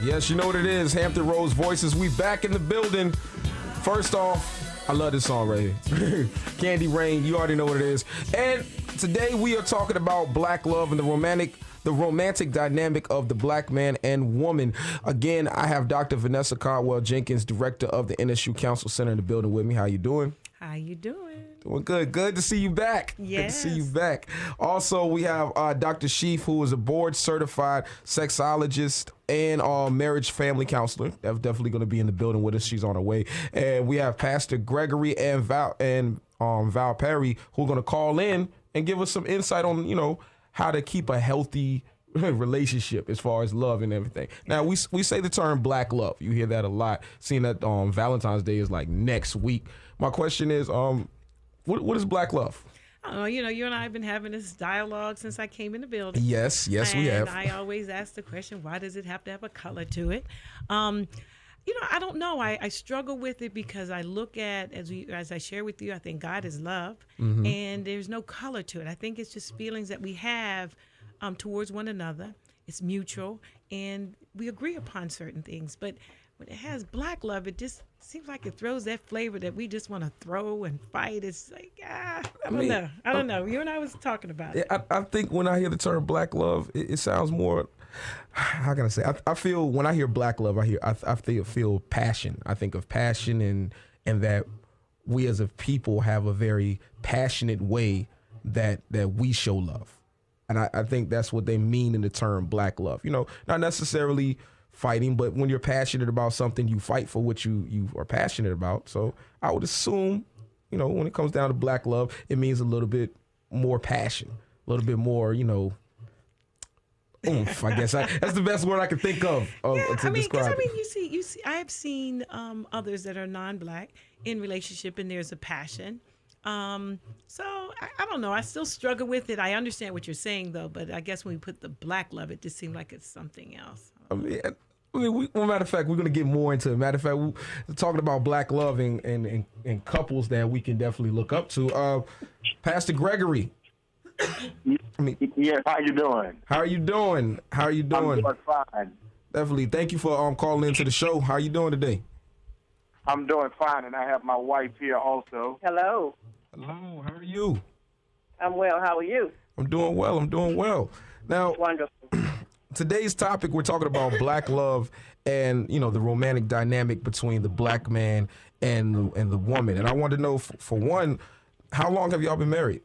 Yes, you know what it is. Hampton Roads Voices. We back in the building. First off, I love this song right here. Candy Rain, you already know what it is. And today we are talking about black love and the romantic dynamic of the black man and woman. Again, I have Dr. Vanessa Caldwell-Jenkins, director of the NSU Council Center in the building with me. How you doing? How you doing? Doing good. Good to see you back. Yes. Good to see you back. Also, we have Dr. Sheafe, who is a board-certified sexologist and marriage family counselor. That's definitely going to be in the building with us. She's on her way. And we have Pastor Gregory and Val Perry, who are going to call in and give us some insight on, how to keep a healthy relationship as far as love and everything. Now, we say the term black love. You hear that a lot, seeing that Valentine's Day is like next week. My question is, what is black love? Oh, you and I have been having this dialogue since I came in the building. Yes, we have. And I always ask the question, why does it have to have a color to it? I don't know. I struggle with it because I look at, as I share with you, I think God is love, and there's no color to it. I think it's just feelings that we have towards one another. It's mutual, and we agree upon certain things. But when it has black love, it just seems like it throws that flavor that we just want to throw and fight. It's like, I don't know. You and I was talking about it. I think when I hear the term black love, it sounds more, how can I say? I feel when I hear black love, I feel passion. I think of passion and that we as a people have a very passionate way that we show love. And I think that's what they mean in the term black love. Not necessarily fighting, but when you're passionate about something, you fight for what you are passionate about. So I would assume, when it comes down to black love, it means a little bit more passion, a little bit more, oomph, I guess. That's the best word I can think of to describe it. You see, I have seen others that are non-black in relationship, and there's a passion. So I don't know. I still struggle with it. I understand what you're saying, though, but I guess when we put the black love, it just seems like it's something else. Matter of fact, we're going to get more into it. Matter of fact, we're talking about black love and couples that we can definitely look up to. Pastor Gregory. Yes, how you doing? How are you doing? I'm doing fine. Definitely. Thank you for calling into the show. How are you doing today? I'm doing fine, and I have my wife here also. Hello. Hello. How are you? I'm well. How are you? I'm doing well. Now, wonderful. Today's topic, we're talking about black love and, the romantic dynamic between the black man and the woman. And I want to know, for one, how long have y'all been married?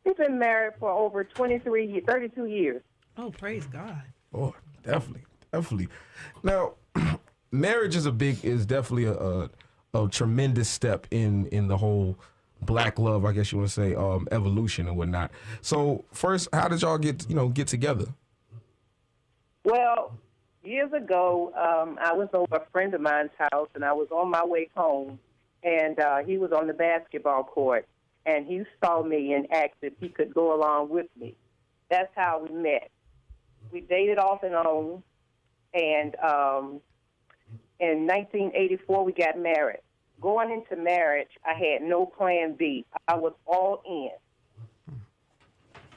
We've been married for over 32 years. Oh, praise God. Oh, definitely. Now, marriage is definitely a tremendous step in the whole black love, I guess you want to say, evolution and whatnot. So first, how did y'all get together? Well, years ago, I was over a friend of mine's house, and I was on my way home, and he was on the basketball court, and he saw me and asked if he could go along with me. That's how we met. We dated off and on, and in 1984, we got married. Going into marriage, I had no plan B. I was all in.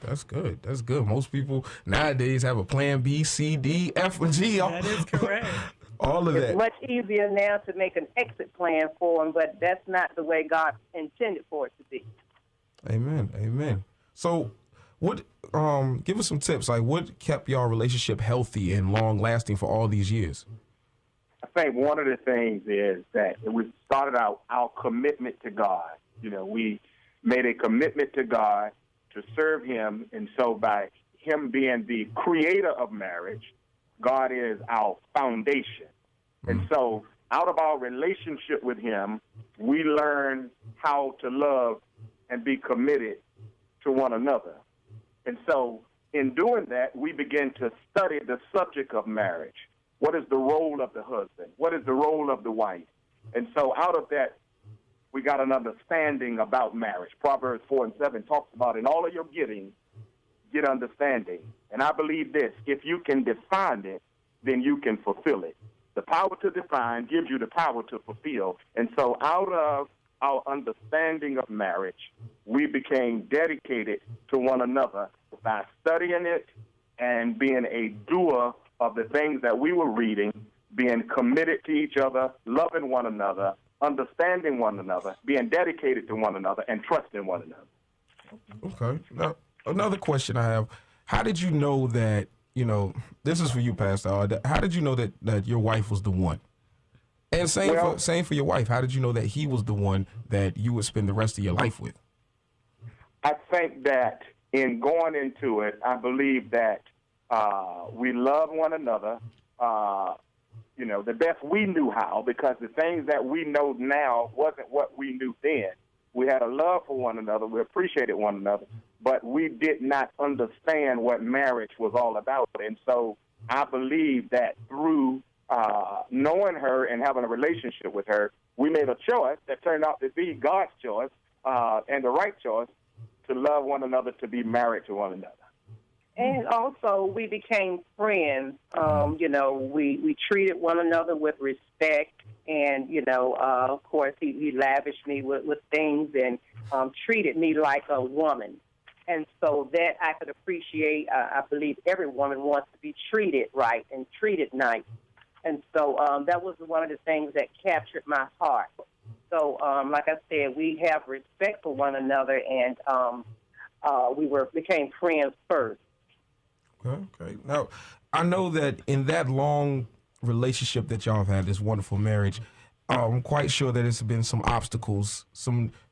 That's good. Most people nowadays have a plan B, C, D, F, and G. That is correct. All of that. It's much easier now to make an exit plan for them, but that's not the way God intended for it to be. Amen. So, what? Give us some tips. Like, what kept y'all relationship healthy and long lasting for all these years? I think one of the things is that we started out our commitment to God. We made a commitment to God to serve Him, and so by Him being the creator of marriage, God is our foundation. And so out of our relationship with Him, we learn how to love and be committed to one another. And so in doing that, we begin to study the subject of marriage. What is the role of the husband? What is the role of the wife? And so out of that, we got an understanding about marriage. Proverbs 4:7 talks about, in all of your getting, get understanding. And I believe this: if you can define it, then you can fulfill it. The power to define gives you the power to fulfill. And so out of our understanding of marriage, we became dedicated to one another by studying it and being a doer of the things that we were reading, being committed to each other, loving one another, understanding one another, being dedicated to one another, and trusting one another. Okay. Now, another question I have, how did you know that, this is for you, Pastor, how did you know that your wife was the one? And same for your wife. How did you know that he was the one that you would spend the rest of your life with? I think that in going into it, I believe that we love one another, the best we knew how, because the things that we know now wasn't what we knew then. We had a love for one another. We appreciated one another, but we did not understand what marriage was all about. And so I believe that through knowing her and having a relationship with her, we made a choice that turned out to be God's choice and the right choice to love one another, to be married to one another. And also, we became friends. We treated one another with respect. And, of course, he lavished me with things and treated me like a woman. And so that I could appreciate. I believe every woman wants to be treated right and treated nice. And so that was one of the things that captured my heart. So, like I said, we have respect for one another, and we became friends first. Okay. Now, I know that in that long relationship that y'all have had, this wonderful marriage, I'm quite sure that there's been some obstacles,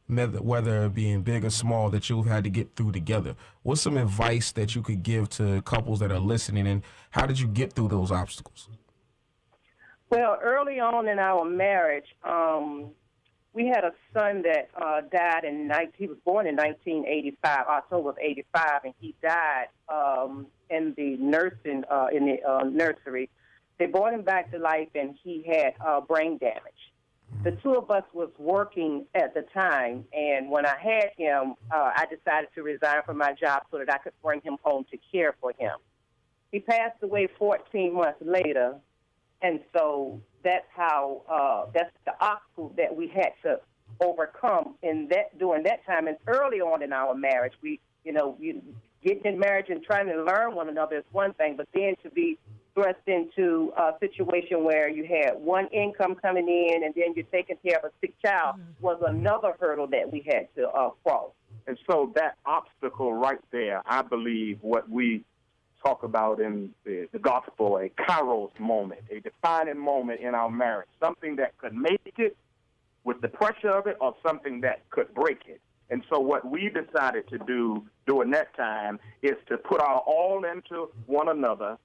whether being big or small, that you've had to get through together. What's some advice that you could give to couples that are listening, and how did you get through those obstacles? Well, early on in our marriage, we had a son that died he was born in 1985, October of 85, and he died in the nursery. They brought him back to life, and he had brain damage. The two of us was working at the time, and when I had him, I decided to resign from my job so that I could bring him home to care for him. He passed away 14 months later, and so that's the obstacle that we had to overcome during that time. And early on in our marriage, we getting in marriage and trying to learn one another is one thing, but then to be thrust into a situation where you had one income coming in and then you're taking care of a sick child was another hurdle that we had to cross. And so that obstacle right there, I believe what we talk about in the gospel, a Kairos moment, a defining moment in our marriage, something that could make it with the pressure of it or something that could break it. And so what we decided to do during that time is to put our all into one another.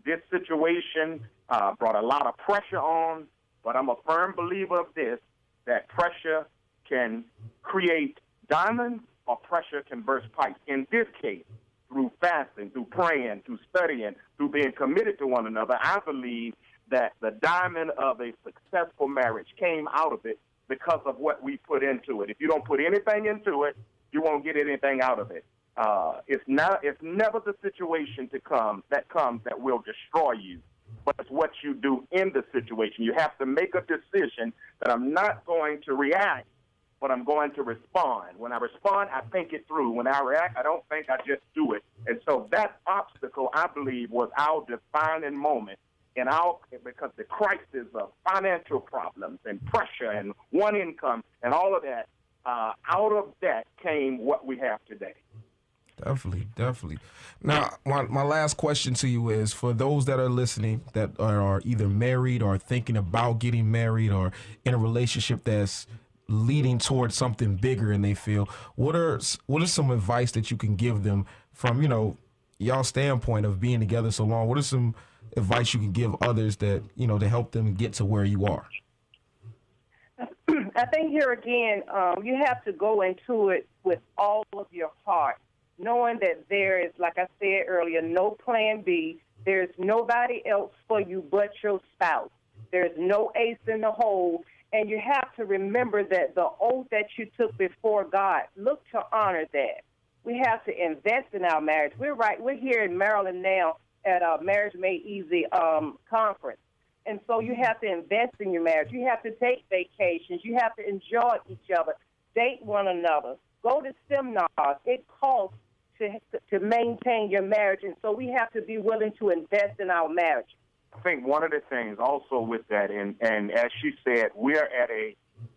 This situation brought a lot of pressure on, but I'm a firm believer of this, that pressure can create diamonds or pressure can burst pipes. In this case, through fasting, through praying, through studying, through being committed to one another, I believe that the diamond of a successful marriage came out of it because of what we put into it. If you don't put anything into it, you won't get anything out of it. It's never the situation that will destroy you, but it's what you do in the situation. You have to make a decision that I'm not going to react, but I'm going to respond. When I respond, I think it through. When I react, I don't think, I just do it. And so that obstacle, I believe, was our defining moment because the crisis of financial problems and pressure and one income and all of that, out of that came what we have today. Definitely. Now, my last question to you is, for those that are listening that are either married or thinking about getting married or in a relationship that's leading towards something bigger, and they feel, what are some advice that you can give them from, y'all standpoint of being together so long? What are some advice you can give others that, to help them get to where you are? I think here again, you have to go into it with all of your heart, knowing that there is, like I said earlier, no plan B. There's nobody else for you but your spouse. There's no ace in the hole. And you have to remember that the oath that you took before God, look to honor that. We have to invest in our marriage. We're here in Maryland now at a Marriage Made Easy conference. And so you have to invest in your marriage. You have to take vacations. You have to enjoy each other, date one another, go to seminars. It costs to maintain your marriage, and so we have to be willing to invest in our marriage. I think one of the things also with that, and as she said, we're at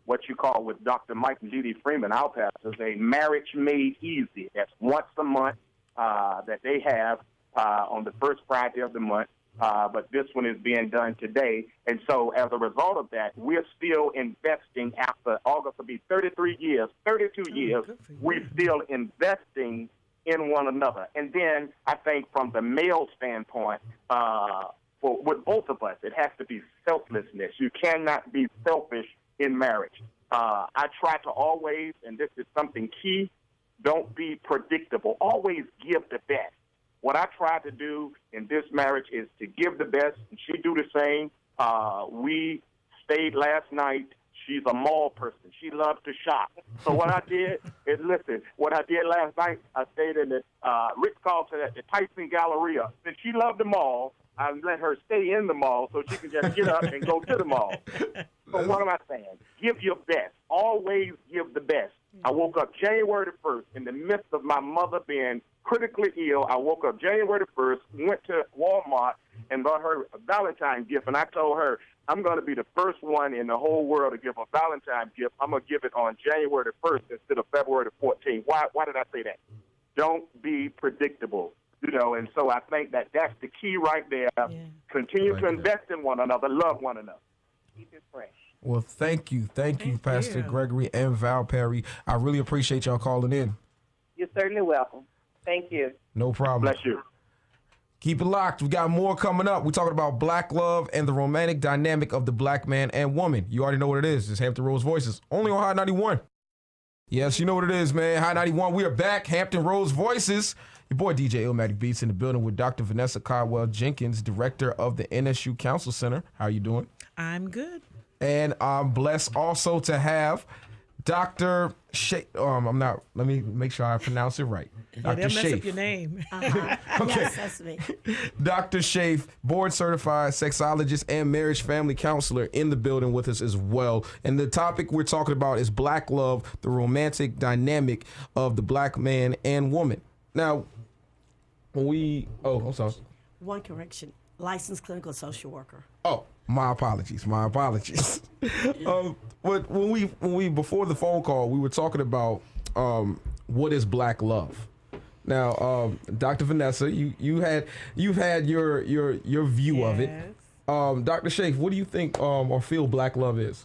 what you call with Dr. Mike and Dee Freeman, our pastors, a marriage made easy. That's once a month that they have on the first Friday of the month. But this one is being done today. And so as a result of that, we're still investing after August will be 32 years, we're still investing in one another. And then I think from the male standpoint, with both of us, it has to be selflessness. You cannot be selfish in marriage. I try to always, and this is something key, don't be predictable. Always give the best. What I try to do in this marriage is to give the best, and she do the same. We stayed last night. She's a mall person. She loves to shop. So what I did is, listen, what I did last night, I stayed in the Ritz-Carlton at the Tyson Galleria. Since she loved the mall, I let her stay in the mall so she can just get up and go to the mall. So what am I saying? Give your best. Always give the best. I woke up January the 1st in the midst of my mother being critically ill. I woke up January the 1st, went to Walmart, and bought her a Valentine's gift. And I told her, I'm going to be the first one in the whole world to give a Valentine's gift. I'm going to give it on January the 1st instead of February the 14th. Why did I say that? Don't be predictable. And so I think that's the key right there. Yeah. Continue to invest in one another, love one another. Keep it fresh. Well, thank you, Pastor Gregory and Val Perry. I really appreciate y'all calling in. You're certainly welcome. Thank you. No problem. Bless you. Keep it locked. We got more coming up. We're talking about black love and the romantic dynamic of the black man and woman. You already know what it is. It's Hampton Roads Voices, only on Hot 91. Yes, you know what it is, man. Hot 91. We are back. Hampton Roads Voices. Your boy DJ Illmatic Beats in the building with Dr. Vanessa Caldwell-Jenkins, director of the NSU Council Center. How you doing? I'm good. And I'm blessed also to have Dr. Sheafe. Let me make sure I pronounce it right. Dr. They'll mess up your name. Okay. Yes, that's me. Dr. Sheafe, board certified sexologist and marriage family counselor in the building with us as well. And the topic we're talking about is black love, the romantic dynamic of the black man and woman. Now, I'm sorry. One correction. Licensed clinical social worker. Oh, my apologies. But when we before the phone call, we were talking about what is black love. Now, Dr. Vanessa, you've had your view of it. Dr. Sheafe, what do you think or feel black love is?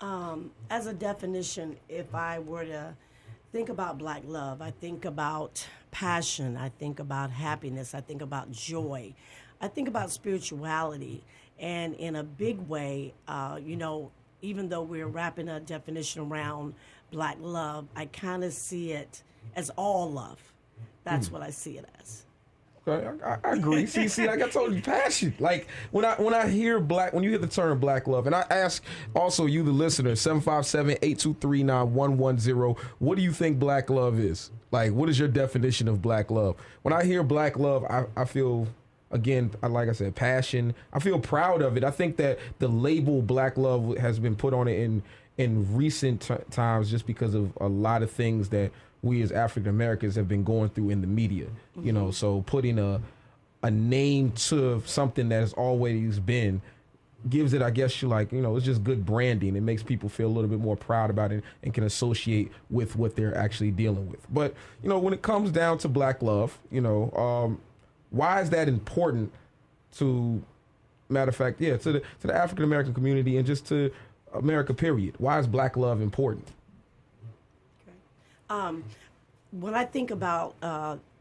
As a definition, if I were to think about black love, I think about passion, I think about happiness, I think about joy, I think about spirituality. And in a big way, even though we're wrapping a definition around black love, I kind of see it as all love. That's what I see it as. Okay, I agree. See, like I told you, passion. Like when you hear the term black love, and I ask also you, the listener, 757-823-9110, what do you think black love is? Like, what is your definition of black love? When I hear black love, I feel, again, like I said, passion. I feel proud of it. I think that the label black love has been put on it in recent times just because of a lot of things that we as African Americans have been going through in the media. Mm-hmm. So putting a name to something that has always been gives it, I guess, it's just good branding. It makes people feel a little bit more proud about it and can associate with what they're actually dealing with. But, when it comes down to black love, why is that important to, matter of fact, to the African American community and just to America, period? Why is black love important? When I think about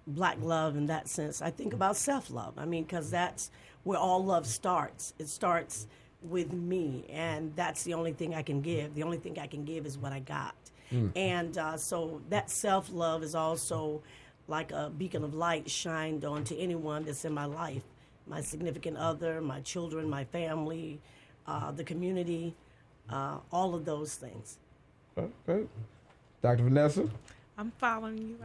black love in that sense, I think about self-love. I mean, because that's where all love starts. It starts with me, and that's the only thing I can give. The only thing I can give is what I got. And so that self-love is also like a beacon of light shined onto anyone that's in my life, my significant other, my children, my family, the community, all of those things. Okay. Dr. Vanessa? I'm following you.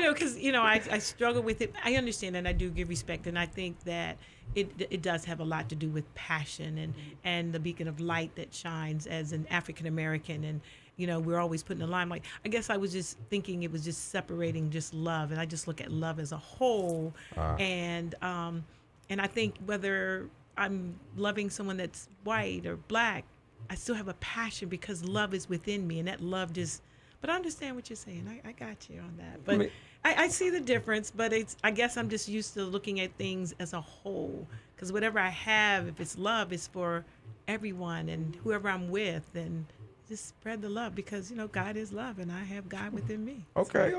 Because, I struggle with it. I understand and I do give respect. And I think that it does have a lot to do with passion and the beacon of light that shines as an African American. we're always putting the limelight. I guess I was just thinking it was just separating just love, and I just look at love as a whole. And I think whether I'm loving someone that's white or black, I still have a passion because love is within me, and that love just. But I understand what you're saying. I got you on that. But I see the difference, but I guess I'm just used to looking at things as a whole. Because whatever I have, if it's love, it's for everyone and whoever I'm with, and just spread the love because, God is love and I have God within me. Okay.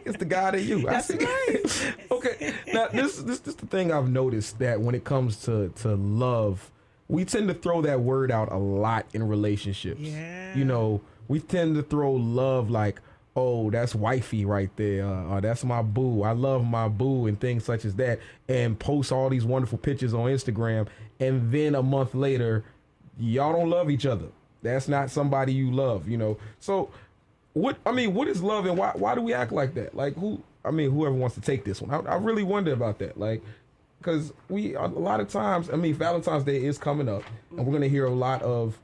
It's the God in you. That's right. Okay. Now, this is the thing I've noticed, that when it comes to love, we tend to throw that word out a lot in relationships. Yeah. We tend to throw love like, oh, that's wifey right there, or that's my boo. I love my boo, and things such as that, and post all these wonderful pictures on Instagram. And then a month later, y'all don't love each other. That's not somebody you love, So what is love, and why do we act like that? Like whoever wants to take this one. I really wonder about that. Like, because a lot of times, Valentine's Day is coming up, and we're going to hear a lot of,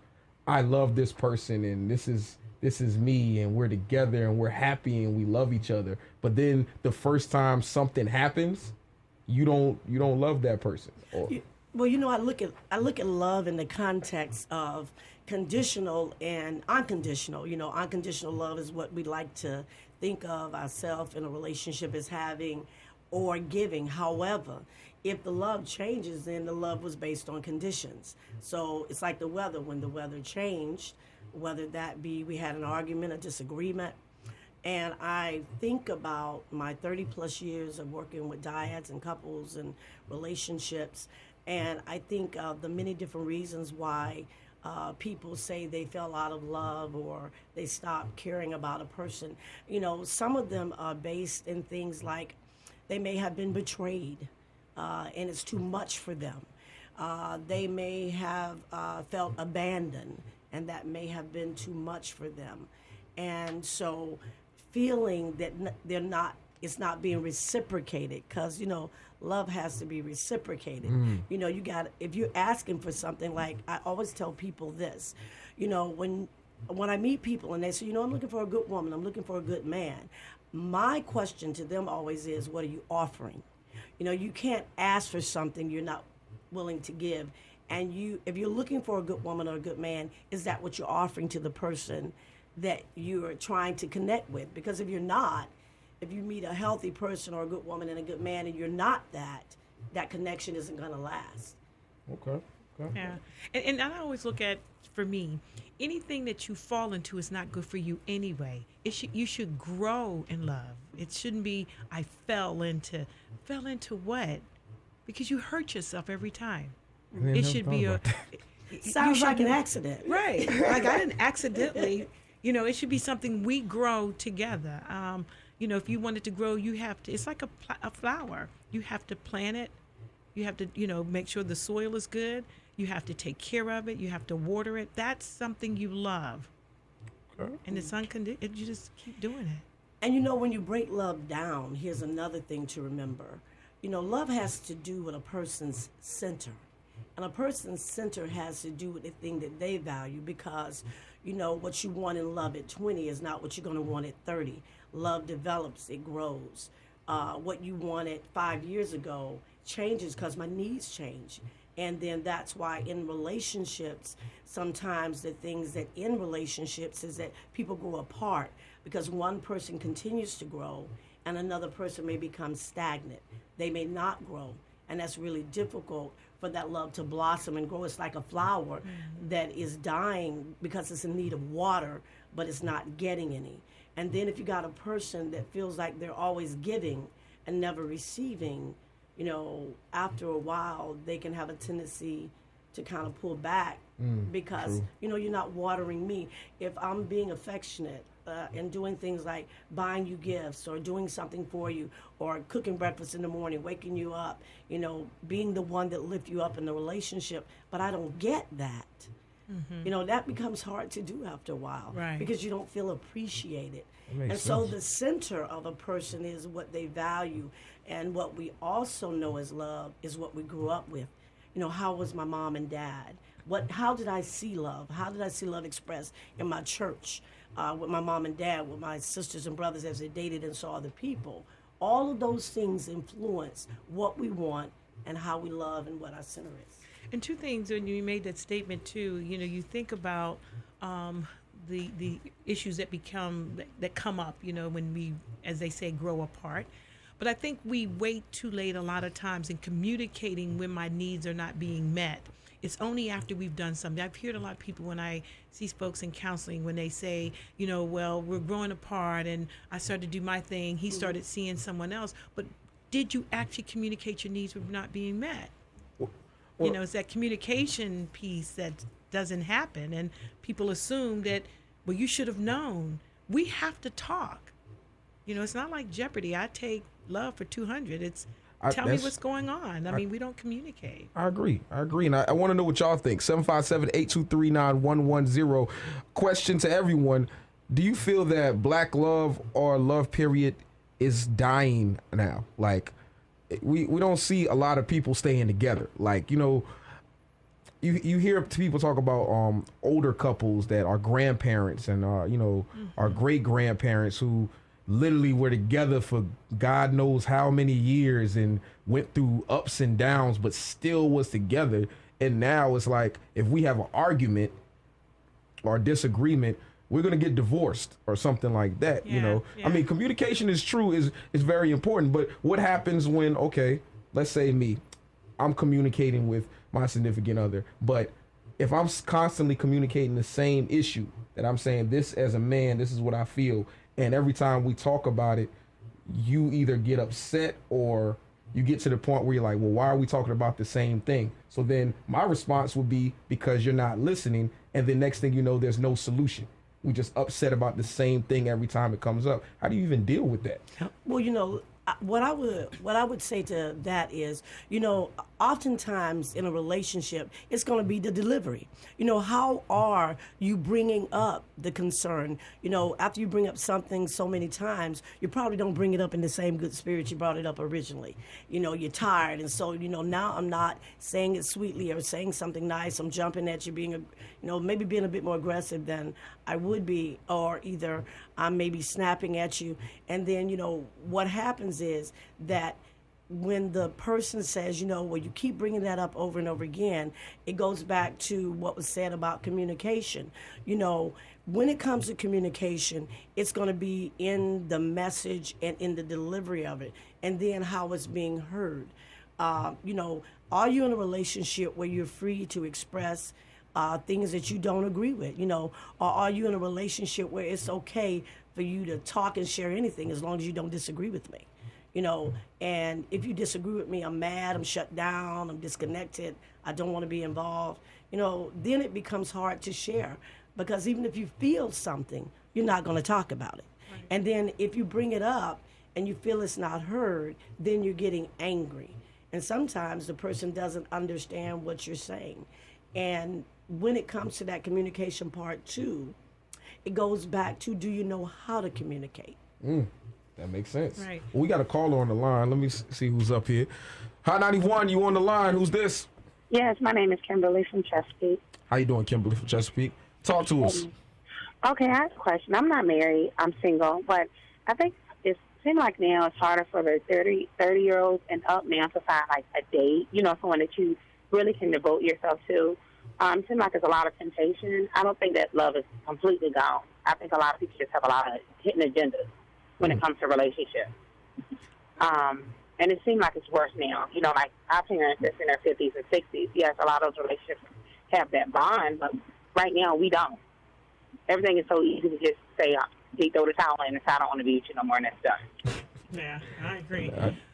I love this person, and this is me, and we're together, and we're happy, and we love each other. But then the first time something happens, you don't love that person. Well, I look at love in the context of conditional and unconditional. Unconditional love is what we like to think of ourselves in a relationship as having or giving. However, if the love changes, then the love was based on conditions. So it's like the weather. When the weather changed, whether that be we had an argument, a disagreement, and I think about my 30 plus years of working with dyads and couples and relationships, and I think of the many different reasons why people say they fell out of love or they stopped caring about a person. Some of them are based in things like they may have been betrayed, and it's too much for them. They may have felt abandoned, and that may have been too much for them. And so feeling that it's not being reciprocated, because, love has to be reciprocated. If you're asking for something, like I always tell people this, when I meet people and they say, I'm looking for a good woman, I'm looking for a good man, my question to them always is, what are you offering? You can't ask for something you're not willing to give. And if you're looking for a good woman or a good man, is that what you're offering to the person that you're trying to connect with? Because if you're not, if you meet a healthy person or a good woman and a good man and you're not that connection isn't going to last. Okay. Yeah. And I always look at, for me, anything that you fall into is not good for you anyway. You should grow in love. It shouldn't be, I fell into what? Because you hurt yourself every time. It should be sounds like an accident. Right. Like I didn't accidentally, it should be something we grow together. If you want it to grow, you have to, it's like a flower. You have to plant it. You have to, make sure the soil is good. You have to take care of it. You have to water it. That's something you love. Okay. And it's unconditional. You just keep doing it. And when you break love down, here's another thing to remember. Love has to do with a person's center. And a person's center has to do with the thing that they value, because, what you want in love at 20 is not what you're going to want at 30. Love develops, it grows. What you wanted 5 years ago changes because my needs change. And then that's why in relationships, sometimes the things that in relationships is that people grow apart because one person continues to grow and another person may become stagnant. They may not grow. And that's really difficult for that love to blossom and grow. It's like a flower that is dying because it's in need of water, but it's not getting any. And then if you got a person that feels like they're always giving and never receiving, after a while, they can have a tendency to kind of pull back because, you're not watering me. If I'm being affectionate and doing things like buying you gifts or doing something for you or cooking breakfast in the morning, waking you up, being the one that lifts you up in the relationship, but I don't get that. That becomes hard to do after a while, right? Because you don't feel appreciated. And so the center of a person is what they value, and what we also know as love is what we grew up with. how was my mom and dad? How did I see love? How did I see love expressed in my church, with my mom and dad, with my sisters and brothers as they dated and saw other people? All of those things influence what we want and how we love and what our center is. And two things, when you made that statement too, you think about the issues that come up, when we, as they say, grow apart. But I think we wait too late a lot of times in communicating when my needs are not being met. It's only after we've done something. I've heard a lot of people when I see folks in counseling when they say, well, we're growing apart and I started to do my thing, he started seeing someone else. But did you actually communicate your needs were not being met? It's that communication piece that doesn't happen, and people assume that, well, you should have known. We have to talk. It's not like Jeopardy. I take love for 200. It's tell me what's going on. I mean, we don't communicate. I agree. And I want to know what y'all think. 757-823-9110. Question to everyone. Do you feel that black love or love period is dying now? Like, we don't see a lot of people staying together. Like, you hear people talk about older couples that are grandparents and are great grandparents who literally were together for God knows how many years and went through ups and downs, but still was together. And now it's like, if we have an argument or disagreement, we're going to get divorced or something like that. Yeah. I mean, communication is very important, but what happens when, okay, let's say I'm communicating with my significant other, but if I'm constantly communicating the same issue that I'm saying, this as a man, this is what I feel, and every time we talk about it, you either get upset or you get to the point where you're like, well, why are we talking about the same thing? So then my response would be, because you're not listening, and the next thing you know, there's no solution. We just upset about the same thing every time it comes up. How do you even deal with that? Well, what I would say to that is, oftentimes in a relationship, it's going to be the delivery. How are you bringing up the concern? After you bring up something so many times, you probably don't bring it up in the same good spirit you brought it up originally. You're tired, and so now I'm not saying it sweetly or saying something nice. I'm jumping at you, maybe being a bit more aggressive than I would be, or either I'm maybe snapping at you, and then what happens is that when the person says, well, you keep bringing that up over and over again, it goes back to what was said about communication. When it comes to communication, it's going to be in the message and in the delivery of it, and then how it's being heard. Are you in a relationship where you're free to express things that you don't agree with, or are you in a relationship where it's okay for you to talk and share anything as long as you don't disagree with me? And if you disagree with me, I'm mad, I'm shut down, I'm disconnected, I don't want to be involved, then it becomes hard to share, because even if you feel something, you're not going to talk about it. Right. And then if you bring it up and you feel it's not heard, then you're getting angry. And sometimes the person doesn't understand what you're saying. And when it comes to that communication part too, it goes back to, do you know how to communicate? That makes sense. Right. Well, we got a caller on the line. Let me see who's up here. Hot 91, you on the line. Who's this? Yes, my name is Kimberly from Chesapeake. How you doing, Kimberly from Chesapeake? Talk to us. Okay, I have a question. I'm not married. I'm single. But I think it seems like now it's harder for the 30-year-olds and up now to find, like, a date, someone that you really can devote yourself to. It seems like there's a lot of temptation. I don't think that love is completely gone. I think a lot of people just have a lot of hidden agendas when it comes to relationships. And it seems like it's worse now. Like our parents that's in their 50s and 60s, yes, a lot of those relationships have that bond, but right now we don't. Everything is so easy to just say, throw the towel in and say, I don't want to be with you no more, and that's done. Yeah, I agree.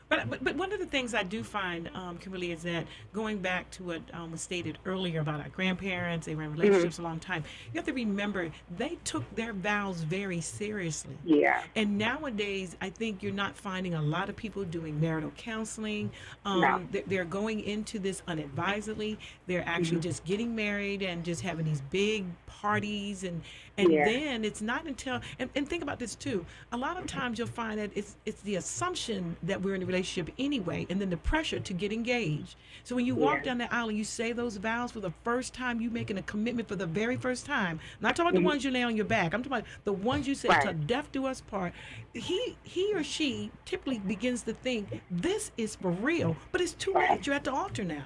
But one of the things I do find, Kimberly, is that going back to what was stated earlier about our grandparents, they were in relationships a long time. You have to remember, they took their vows very seriously. Yeah. And nowadays, I think you're not finding a lot of people doing marital counseling. No. They're going into this unadvisedly. They're actually just getting married and just having these big parties, and then it's not until and think about this too. A lot of times you'll find that it's the assumption that we're in a relationship relationship anyway, and then the pressure to get engaged. So when you walk down the aisle and you say those vows for the first time, you making a commitment for the very first time. I'm not talking about the ones you lay on your back. I'm talking about the ones you say till death do us part. He or she typically begins to think this is for real, but it's too late. You're at the altar now.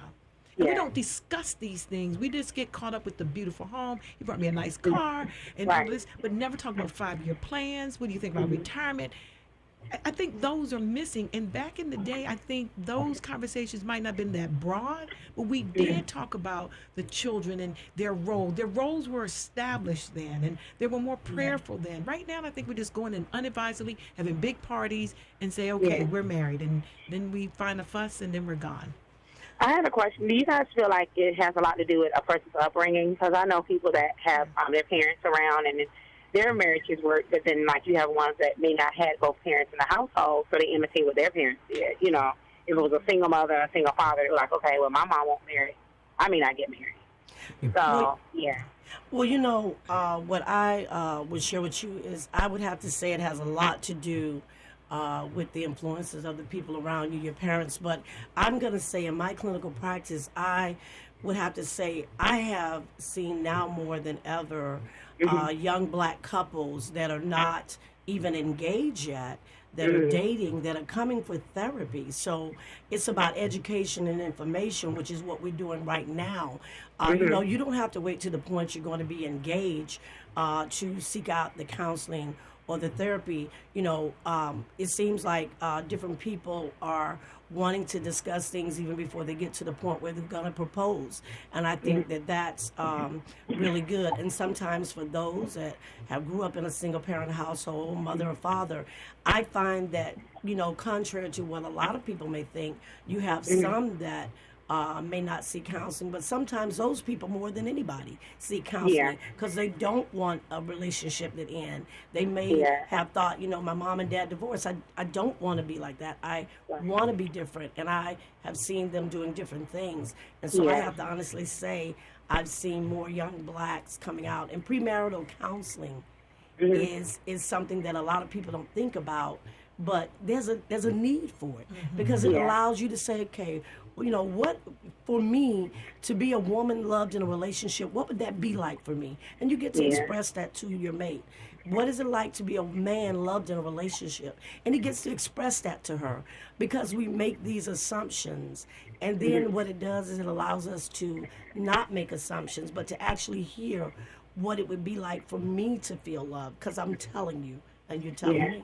And we don't discuss these things. We just get caught up with the beautiful home. You brought me a nice car and all this, but never talk about 5-year plans. What do you think about retirement? I think those are missing. And back in the day, I think those conversations might not have been that broad, but we did talk about the children and their role. Their roles were established then, and they were more prayerful then. Right now, I think we're just going in unadvisedly, having big parties, and say, okay, we're married. And then we find a fuss, and then we're gone. I have a question. Do you guys feel like it has a lot to do with a person's upbringing? Because I know people that have their parents around and their marriages work, but then, like, you have ones that may not have both parents in the household, so they imitate what their parents did. You know, if it was a single mother and a single father, they're like, okay, well, my mom won't marry. I mean, I get married. So, Well, you know, what I would share with you is I would have to say it has a lot to do with the influences of the people around you, your parents. But I'm going to say in my clinical practice, I would have to say I have seen now more than ever young black couples that are not even engaged yet, that are dating, that are coming for therapy. So it's about education and information, which is what we're doing right now. You know, you don't have to wait to the point you're going to be engaged to seek out the counseling or the therapy. You know, it seems like different people are wanting to discuss things even before they get to the point where they're going to propose. And I think that that's really good. And sometimes for those that have grew up in a single parent household, mother or father, I find that, you know, contrary to what a lot of people may think, you have some that may not seek counseling, but sometimes those people more than anybody seek counseling because they don't want a relationship that ends. They may have thought, you know, my mom and dad divorced. I don't want to be like that. I want to be different, and I have seen them doing different things. And so I have to honestly say I've seen more young blacks coming out, and premarital counseling is something that a lot of people don't think about, but there's a need for it because it allows you to say, okay, you know, what, for me, to be a woman loved in a relationship, what would that be like for me? And you get to express that to your mate. What is it like to be a man loved in a relationship? And he gets to express that to her because we make these assumptions. And then what it does is it allows us to not make assumptions, but to actually hear what it would be like for me to feel loved, because I'm telling you, and you're telling me.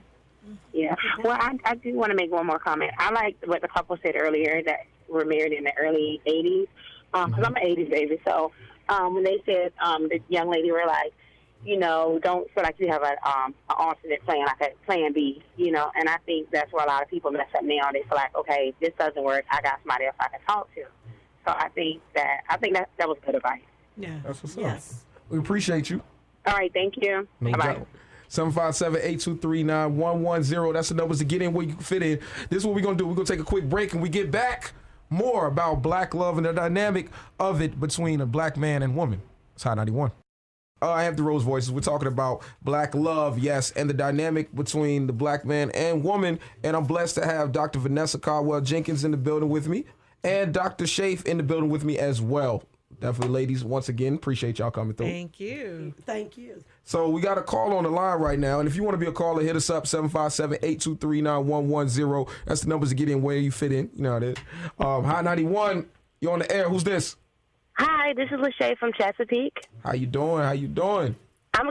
Yeah. Well, I do want to make one more comment. I like what the couple said earlier, that were married in the early 80s, because I'm an 80s baby. So when they said, the young lady were like, you know, don't feel like you have an alternate plan, like a plan B, you know, and I think that's where a lot of people mess up now. They feel like, okay, this doesn't work, I got somebody else I can talk to. So I think that was good advice. Yeah. That's what's up. We appreciate you. All right, thank you. No Bye-bye. doubt. 757-823-9110. That's the numbers to get in where you can fit in. This is what we're going to do. We're going to take a quick break, and we get back more about black love and the dynamic of it between a black man and woman. It's Hot 91. I have the Rose Voices. We're talking about black love, yes, and the dynamic between the black man and woman. And I'm blessed to have Dr. Vanessa Caldwell-Jenkins in the building with me and Dr. Sheafe in the building with me as well. Definitely, ladies, once again, appreciate y'all coming through. Thank you. Thank you. So we got a call on the line right now, and if you want to be a caller, hit us up, 757-823-9110. That's the numbers to get in where you fit in. You know how it is. Hot 91, you're on the air. Who's this? Hi, this is Lachey from Chesapeake. How you doing? I'm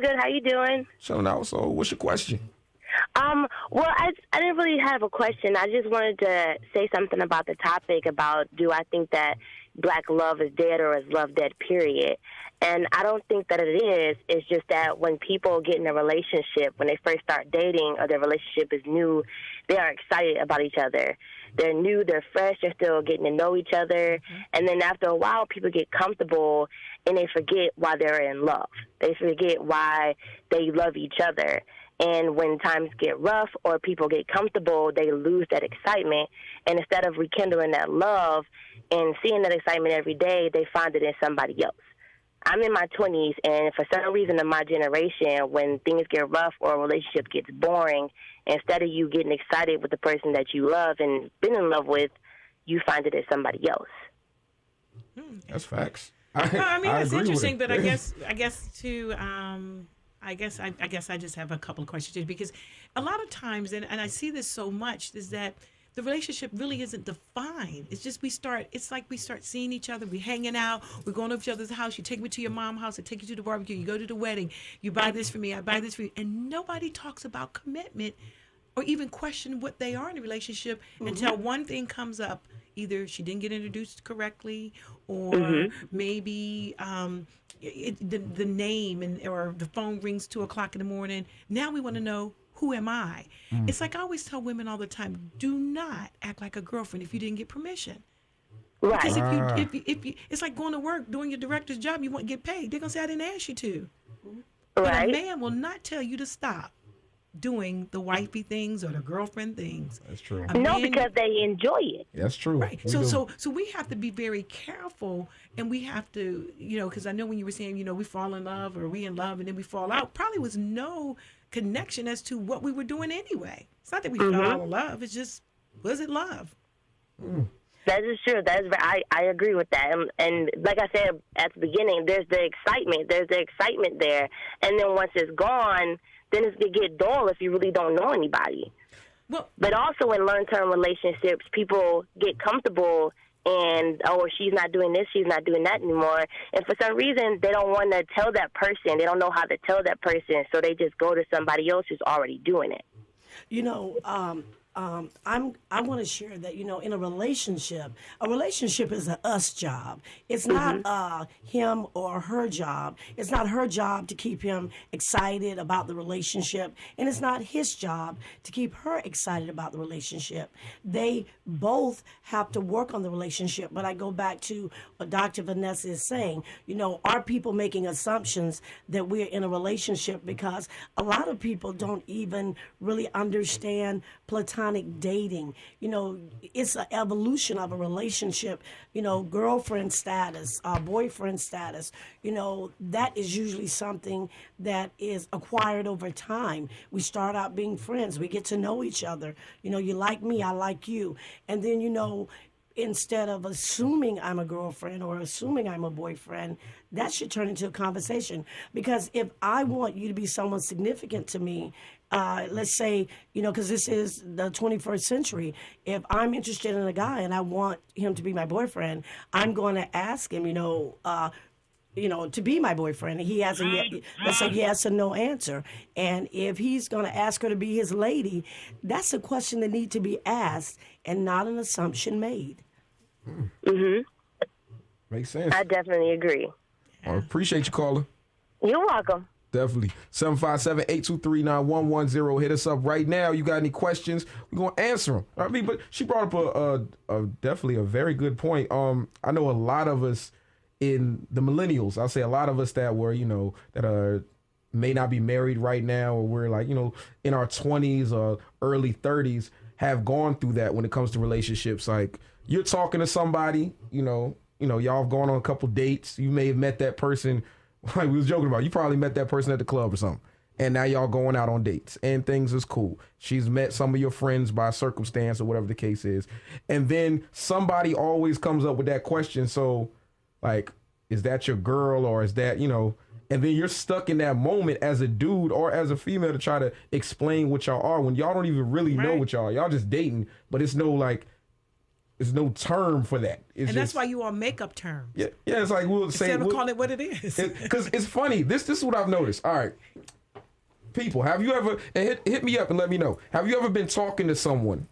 good. How you doing? Chilling out. So what's your question? Well, I didn't really have a question. I just wanted to say something about the topic about, do I think that black love is dead or is love dead, period. And I don't think that it is. It's just that when people get in a relationship, when they first start dating or their relationship is new, they are excited about each other. They're new, they're fresh, they're still getting to know each other. And then after a while, people get comfortable and they forget why they're in love. They forget why they love each other. And when times get rough or people get comfortable, they lose that excitement. And instead of rekindling that love and seeing that excitement every day, they find it in somebody else. I'm in my 20s, and for some reason in my generation, when things get rough or a relationship gets boring, instead of you getting excited with the person that you love and been in love with, you find it as somebody else. That's facts. I mean, that's interesting, but I guess I just have a couple of questions too, because a lot of times, and I see this so much, is that the relationship really isn't defined. It's just it's like we start seeing each other, we hanging out, we're going to each other's house, you take me to your mom's house, I take you to the barbecue, you go to the wedding, you buy this for me, I buy this for you, and nobody talks about commitment or even question what they are in a relationship until one thing comes up. Either she didn't get introduced correctly, or maybe the name or the phone rings 2:00 in the morning. Now we want to know, who am I? It's like I always tell women all the time, do not act like a girlfriend if you didn't get permission. Right. Because if you, it's like going to work, doing your director's job, you won't get paid. They're going to say, I didn't ask you to. But Right. a man will not tell you to stop doing the wifey things or the girlfriend things. That's true. No, because they enjoy it. That's true. Right. So we have to be very careful, and we have to, because I know when you were saying, we fall in love or we in love and then we fall out, probably was no connection as to what we were doing anyway. It's not that we fell out of love. It's just, was it love? That is true. I agree with that. And like I said at the beginning, there's the excitement. There's the excitement there. And then once it's gone, then it's going to get dull if you really don't know anybody. Well, but also in long-term relationships, people get comfortable and, she's not doing this, she's not doing that anymore. And for some reason, they don't want to tell that person. They don't know how to tell that person, so they just go to somebody else who's already doing it. I want to share that, in a relationship is a us job. It's not him or her job. It's not her job to keep him excited about the relationship, and it's not his job to keep her excited about the relationship. They both have to work on the relationship. But I go back to what Dr. Vanessa is saying. Are people making assumptions that we're in a relationship? Because a lot of people don't even really understand platonic dating. It's an evolution of a relationship. Girlfriend status, boyfriend status. That is usually something that is acquired over time. We start out being friends. We get to know each other. You like me, I like you. And then, instead of assuming I'm a girlfriend or assuming I'm a boyfriend, that should turn into a conversation. Because if I want you to be someone significant to me, let's say, because this is the 21st century, if I'm interested in a guy and I want him to be my boyfriend, I'm going to ask him, to be my boyfriend. He has let's say yes or no answer. And if he's going to ask her to be his lady, that's a question that needs to be asked and not an assumption made. Makes sense. I definitely agree. I appreciate you, caller. You're welcome. Definitely. 757-823-9110. Hit us up right now. You got any questions? We're going to answer them. I mean, but she brought up a definitely a very good point. I know a lot of us in the millennials, I'll say a lot of us that were, that may not be married right now, or we're like, in our 20s or early 30s, have gone through that when it comes to relationships. Like, you're talking to somebody, y'all have gone on a couple dates. You may have met that person. Like we was joking about, you probably met that person at the club or something, and now y'all going out on dates and things is cool. She's met some of your friends by circumstance or whatever the case is, and then somebody always comes up with that question. So, like, is that your girl, or is that, and then you're stuck in that moment as a dude or as a female to try to explain what y'all are when y'all don't even really know what y'all are. Y'all just dating, but it's no like. There's no term for that. And that's why you all make up terms. Yeah. It's like we'll say. Instead of calling it what it is. Because it's funny. This is what I've noticed. All right. People, have you ever, and hit me up and let me know. Have you ever been talking to someone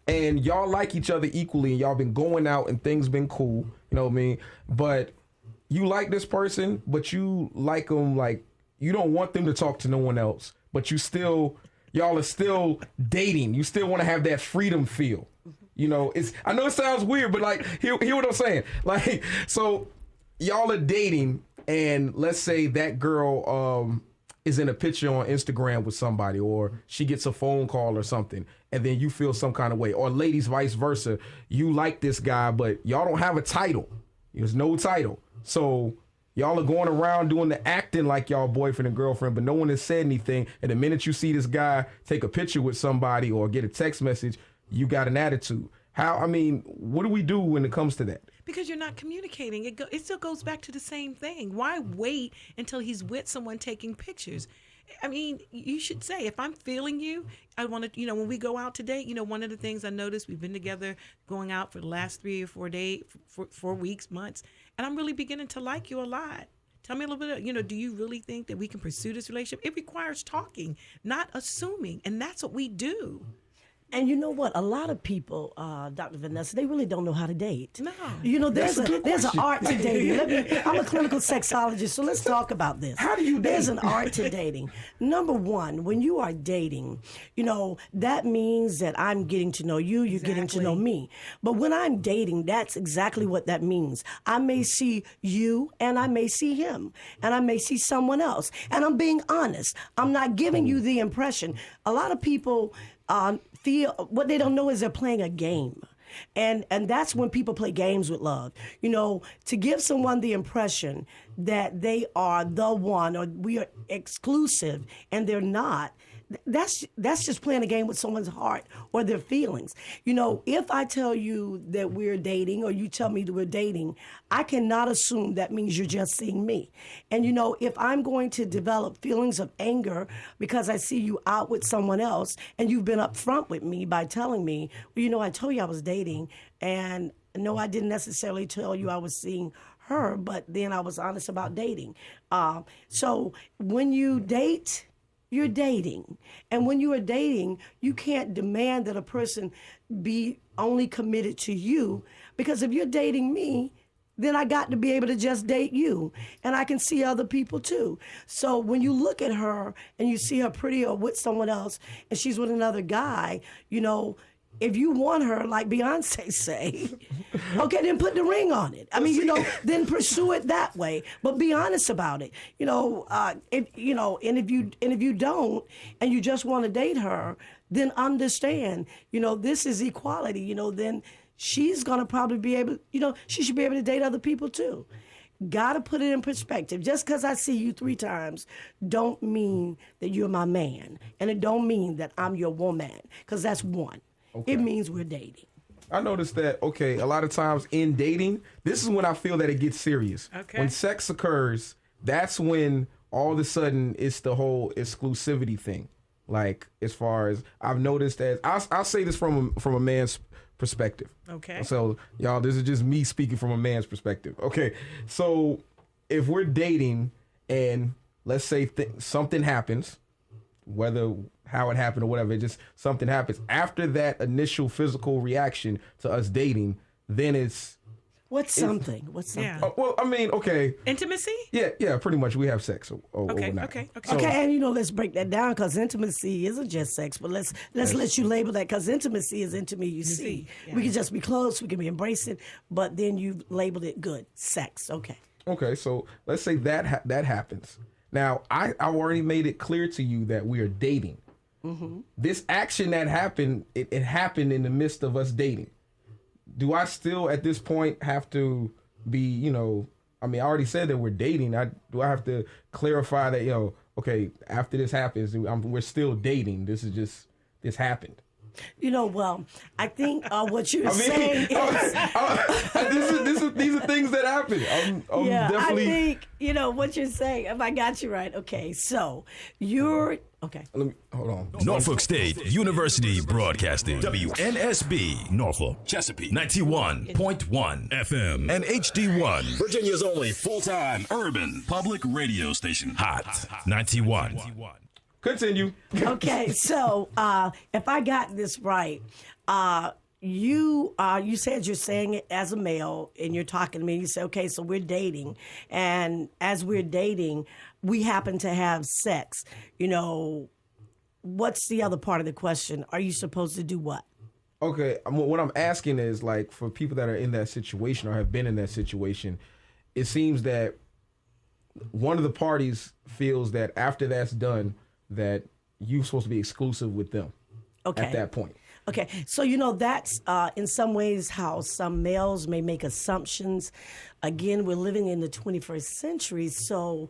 and y'all like each other equally and y'all been going out and things been cool, you know what I mean? But you like this person, but you like them like, you don't want them to talk to no one else, but y'all are still dating. You still want to have that freedom feel. I know it sounds weird, but like, hear what I'm saying. Like, so y'all are dating, and let's say that girl is in a picture on Instagram with somebody, or she gets a phone call or something, and then you feel some kind of way. Or ladies, vice versa. You like this guy, but y'all don't have a title. There's no title. So Y'all are going around doing the acting like y'all boyfriend and girlfriend, but no one has said anything. And the minute you see this guy take a picture with somebody or get a text message, you got an attitude. What do we do when it comes to that? Because you're not communicating. It still goes back to the same thing. Why wait until he's with someone taking pictures? I mean, you should say, if I'm feeling you, I want to, when we go out today, one of the things I noticed, we've been together going out for the last 3 or 4 days, 4 weeks, months, and I'm really beginning to like you a lot. Tell me a little bit, do you really think that we can pursue this relationship? It requires talking, not assuming, and that's what we do. And you know what? A lot of people, Dr. Vanessa, they really don't know how to date. No. There's an art to dating. I'm a clinical sexologist, so let's talk about this. How do you date? There's an art to dating. Number one, when you are dating, that means that I'm getting to know you, you're getting to know me. But when I'm dating, that's exactly what that means. I may see you, and I may see him, and I may see someone else. And I'm being honest. I'm not giving you the impression. A lot of people feel what they don't know is they're playing a game. And that's when people play games with love. To give someone the impression that they are the one or we are exclusive and they're not, that's just playing a game with someone's heart or their feelings. If I tell you that we're dating or you tell me that we're dating, I cannot assume that means you're just seeing me. And if I'm going to develop feelings of anger because I see you out with someone else and you've been upfront with me by telling me, well, I told you I was dating, and no, I didn't necessarily tell you I was seeing her, but then I was honest about dating. So when you date, you're dating. And when you are dating, you can't demand that a person be only committed to you, because if you're dating me, then I got to be able to just date you. And I can see other people too. So when you look at her and you see her pretty or with someone else and she's with another guy, if you want her, like Beyonce say, okay, then put the ring on it. Then pursue it that way. But be honest about it. If you don't, and you just want to date her, then understand, this is equality. Then she's gonna probably be able, she should be able to date other people too. Gotta put it in perspective. Just because I see you 3 times don't mean that you're my man, and it don't mean that I'm your woman, because that's one. Okay. It means we're dating. I noticed that, a lot of times in dating, this is when I feel that it gets serious. Okay. When sex occurs, that's when all of a sudden it's the whole exclusivity thing. Like, as far as I've noticed that, I'll say this from a man's perspective. Okay. So, y'all, this is just me speaking from a man's perspective. Okay. So, if we're dating and let's say something happens, whether how it happened or whatever, just something happens after that initial physical reaction to us dating, then it's what's something? Yeah. Okay. Intimacy? Yeah, pretty much. We have sex overnight. Okay. So, and let's break that down, because intimacy isn't just sex, but let's let you label that, because intimacy is intimacy. Yeah. We can just be close, we can be embracing, but then you labeled it good, sex. Okay, so let's say that happens. Now, I've already made it clear to you that we are dating. Mm-hmm. This action that happened, it happened in the midst of us dating. Do I still, at this point, have to be, I already said that we're dating. Do I have to clarify that, after this happens, we're still dating. This happened. Well, I think what you're saying is... these are things that happen. I'm definitely... I think, what you're saying, if I got you right, okay, so you're... Okay. Let me, hold on. Norfolk State University Broadcasting. WNSB, Norfolk, Chesapeake, 91.1 FM, and HD1. Virginia's only full-time urban public radio station. Hot 91. Continue. Okay, so if I got this right, you said you're saying it as a male, and you're talking to me. You say, okay, so we're dating, and as we're dating, we happen to have sex. What's the other part of the question? Are you supposed to do what? Okay, what I'm asking is, like, for people that are in that situation or have been in that situation, it seems that one of the parties feels that after that's done, that you're supposed to be exclusive with them at that point. Okay, so that's in some ways how some males may make assumptions. Again, we're living in the 21st century, so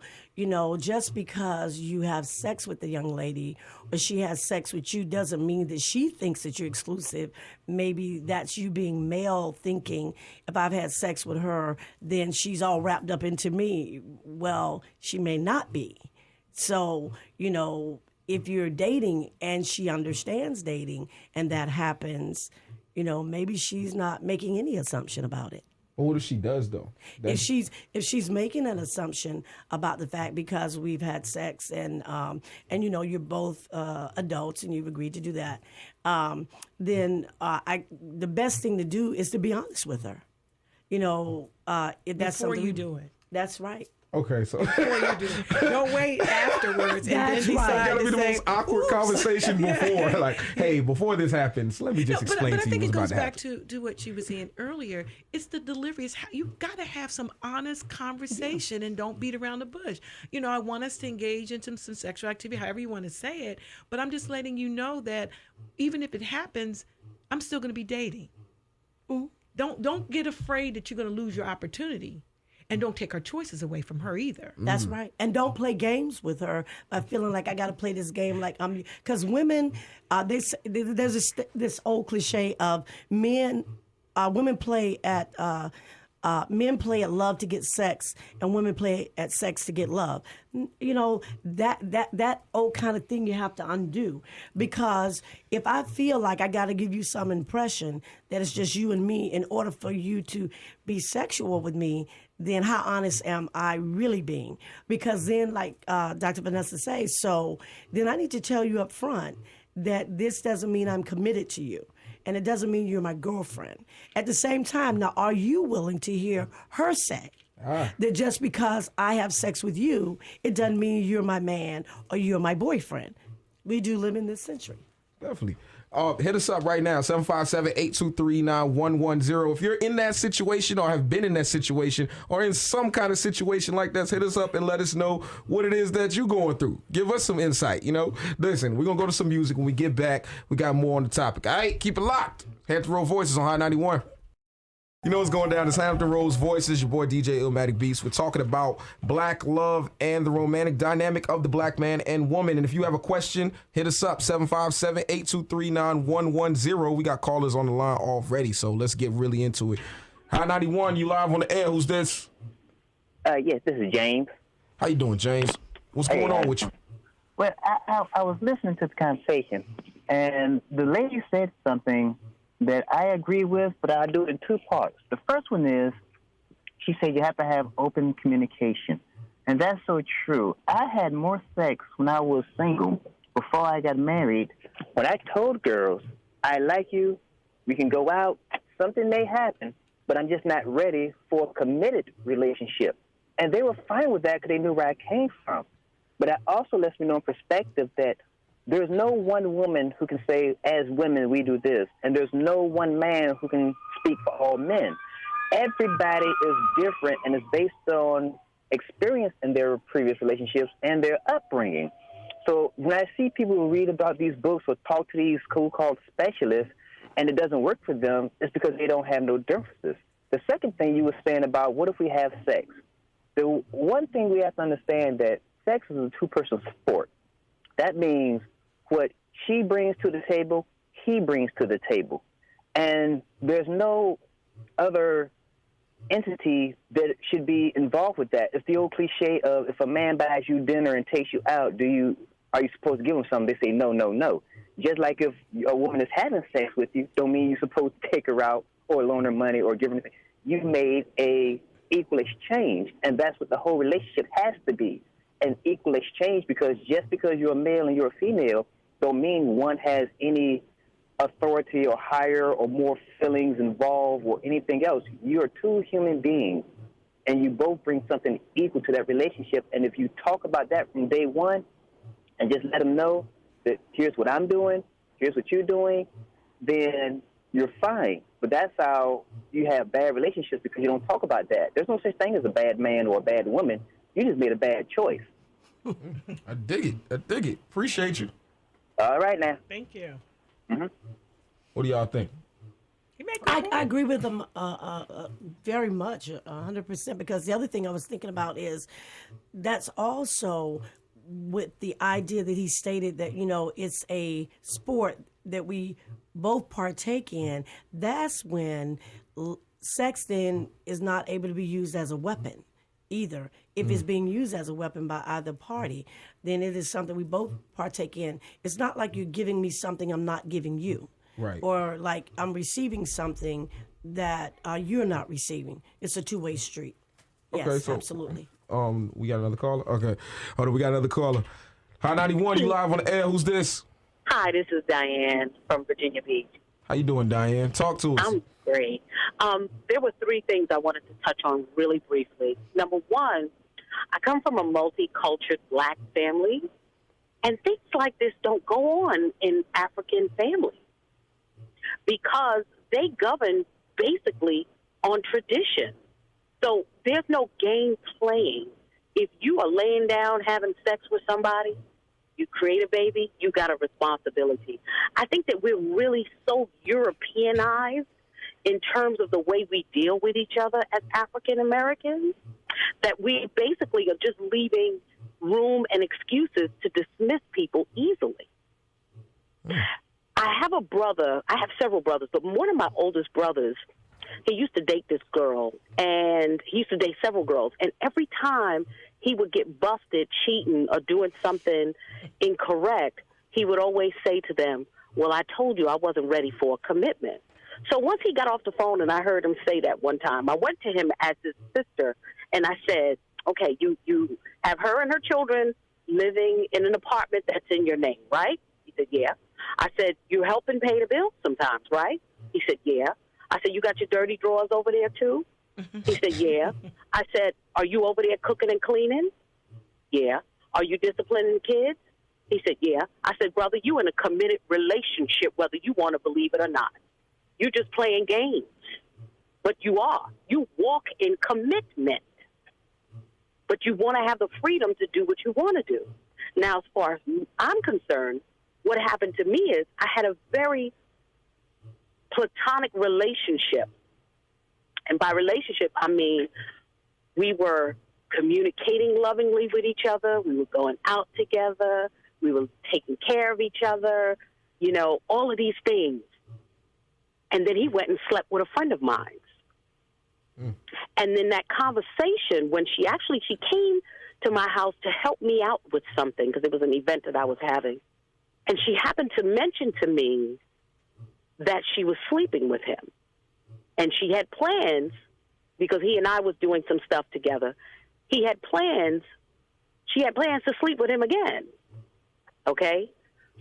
just because you have sex with the young lady or she has sex with you doesn't mean that she thinks that you're exclusive. Maybe that's you being male thinking, if I've had sex with her, then she's all wrapped up into me. Well, she may not be. So, if you're dating and she understands dating and that happens, maybe she's not making any assumption about it. Well, what if she does though? If she's making an assumption about the fact because we've had sex and you're both adults and you've agreed to do that, then the best thing to do is to be honest with her. If that's Before something you do it. That's right. Okay, so Before you do it. Don't wait afterwards and That's then right. decide gotta be to the say, most awkward "Oops." conversation before. Like, hey, before this happens, let me just explain but I to you think what's it about goes to back happen. to what she was saying earlier. It's the delivery. You got to have some honest conversation and don't beat around the bush. I want us to engage in some sexual activity, however you want to say it, but I'm just letting you know that even if it happens, I'm still going to be dating. Don't get afraid that you're going to lose your opportunity. And don't take her choices away from her either. That's right. And don't play games with her by feeling like I got to play this game like I'm. Because women, there's this old cliche of women play at men play at love to get sex, and women play at sex to get love. That old kind of thing you have to undo, because if I feel like I got to give you some impression that it's just you and me in order for you to be sexual with me, then how honest am I really being? Because then, like Dr. Vanessa says, so then I need to tell you up front that this doesn't mean I'm committed to you. And it doesn't mean you're my girlfriend. At the same time, now, are you willing to hear her say that just because I have sex with you, it doesn't mean you're my man or you're my boyfriend? We do live in this century. Definitely. Hit us up right now, 757-823-9110. If you're in that situation or have been in that situation or in some kind of situation like this, hit us up and let us know what it is that you're going through. Give us some insight, Listen, we're going to go to some music. When we get back, we got more on the topic. All right, keep it locked. Hampton Road Voices on High 91. You know what's going down? It's Hampton Roads Voices, your boy DJ Illmatic Beast. We're talking about black love and the romantic dynamic of the black man and woman. And if you have a question, hit us up, 757-823-9110. We got callers on the line already, so let's get really into it. High 91, you live on the air. Who's this? Yes, this is James. How you doing, James? What's going on with you? Well, I was listening to the conversation, and the lady said something that I agree with, but I'll do it in two parts. The first one is, she said you have to have open communication. And that's so true. I had more sex when I was single before I got married. When I told girls, I like you, we can go out, something may happen, but I'm just not ready for a committed relationship. And they were fine with that because they knew where I came from. But that also lets me know in perspective that there's no one woman who can say, as women, we do this. And there's no one man who can speak for all men. Everybody is different and is based on experience in their previous relationships and their upbringing. So when I see people who read about these books or talk to these so-called specialists and it doesn't work for them, it's because they don't have no differences. The second thing you were saying about what if we have sex? The one thing we have to understand that sex is a two-person sport. That means what she brings to the table, he brings to the table. And there's no other entity that should be involved with that. It's the old cliche of if a man buys you dinner and takes you out, are you supposed to give him something? They say no, no, no. Just like if a woman is having sex with you, don't mean you're supposed to take her out or loan her money or give her anything. You've made a equal exchange, and that's what the whole relationship has to be, an equal exchange, because just because you're a male and you're a female don't mean one has any authority or higher or more feelings involved or anything else. You're two human beings, and you both bring something equal to that relationship. And if you talk about that from day one and just let them know that here's what I'm doing, here's what you're doing, then you're fine. But that's how you have bad relationships, because you don't talk about that. There's no such thing as a bad man or a bad woman. You just made a bad choice. I dig it. Appreciate you. All right now. Thank you. Mm-hmm. What do y'all think? I agree with them very much, 100%, because the other thing I was thinking about is that's also with the idea that he stated that, it's a sport that we both partake in. That's when sex then is not able to be used as a weapon either. If it's being used as a weapon by either party, then it is something we both partake in. It's not like you're giving me something I'm not giving you. Right. Or like I'm receiving something that you're not receiving. It's a two-way street. Okay, Yes, so, absolutely. We got another caller? Okay. Hold on, we got another caller. Hot 91, you live on the air. Who's this? Hi, this is Diane from Virginia Beach. How you doing, Diane? Talk to us. I'm great. There were three things I wanted to touch on really briefly. Number one, I come from a multicultural black family, and things like this don't go on in African families because they govern basically on tradition. So there's no game playing. If you are laying down having sex with somebody, you create a baby, you got a responsibility. I think that we're really so Europeanized in terms of the way we deal with each other as African Americans that we basically are just leaving room and excuses to dismiss people easily. I have a brother, I have several brothers, but one of my oldest brothers, he used to date this girl, and he used to date several girls, and every time he would get busted cheating or doing something incorrect, he would always say to them, well, I told you I wasn't ready for a commitment. So once he got off the phone and I heard him say that one time, I went to him as his sister, and I said, okay, you have her and her children living in an apartment that's in your name, right? He said, yeah. I said, you helping pay the bills sometimes, right? He said, yeah. I said, you got your dirty drawers over there too? He said, yeah. I said, are you over there cooking and cleaning? Yeah. Are you disciplining kids? He said, yeah. I said, brother, you in a committed relationship, whether you want to believe it or not. You're just playing games. But you are. You walk in commitment. But you want to have the freedom to do what you want to do. Now, as far as I'm concerned, what happened to me is I had a very platonic relationship. And by relationship, I mean we were communicating lovingly with each other. We were going out together. We were taking care of each other, all of these things. And then he went and slept with a friend of mine. And then that conversation, when she came to my house to help me out with something, because it was an event that I was having. And she happened to mention to me that she was sleeping with him. And she had plans, because he and I was doing some stuff together. She had plans to sleep with him again. Okay?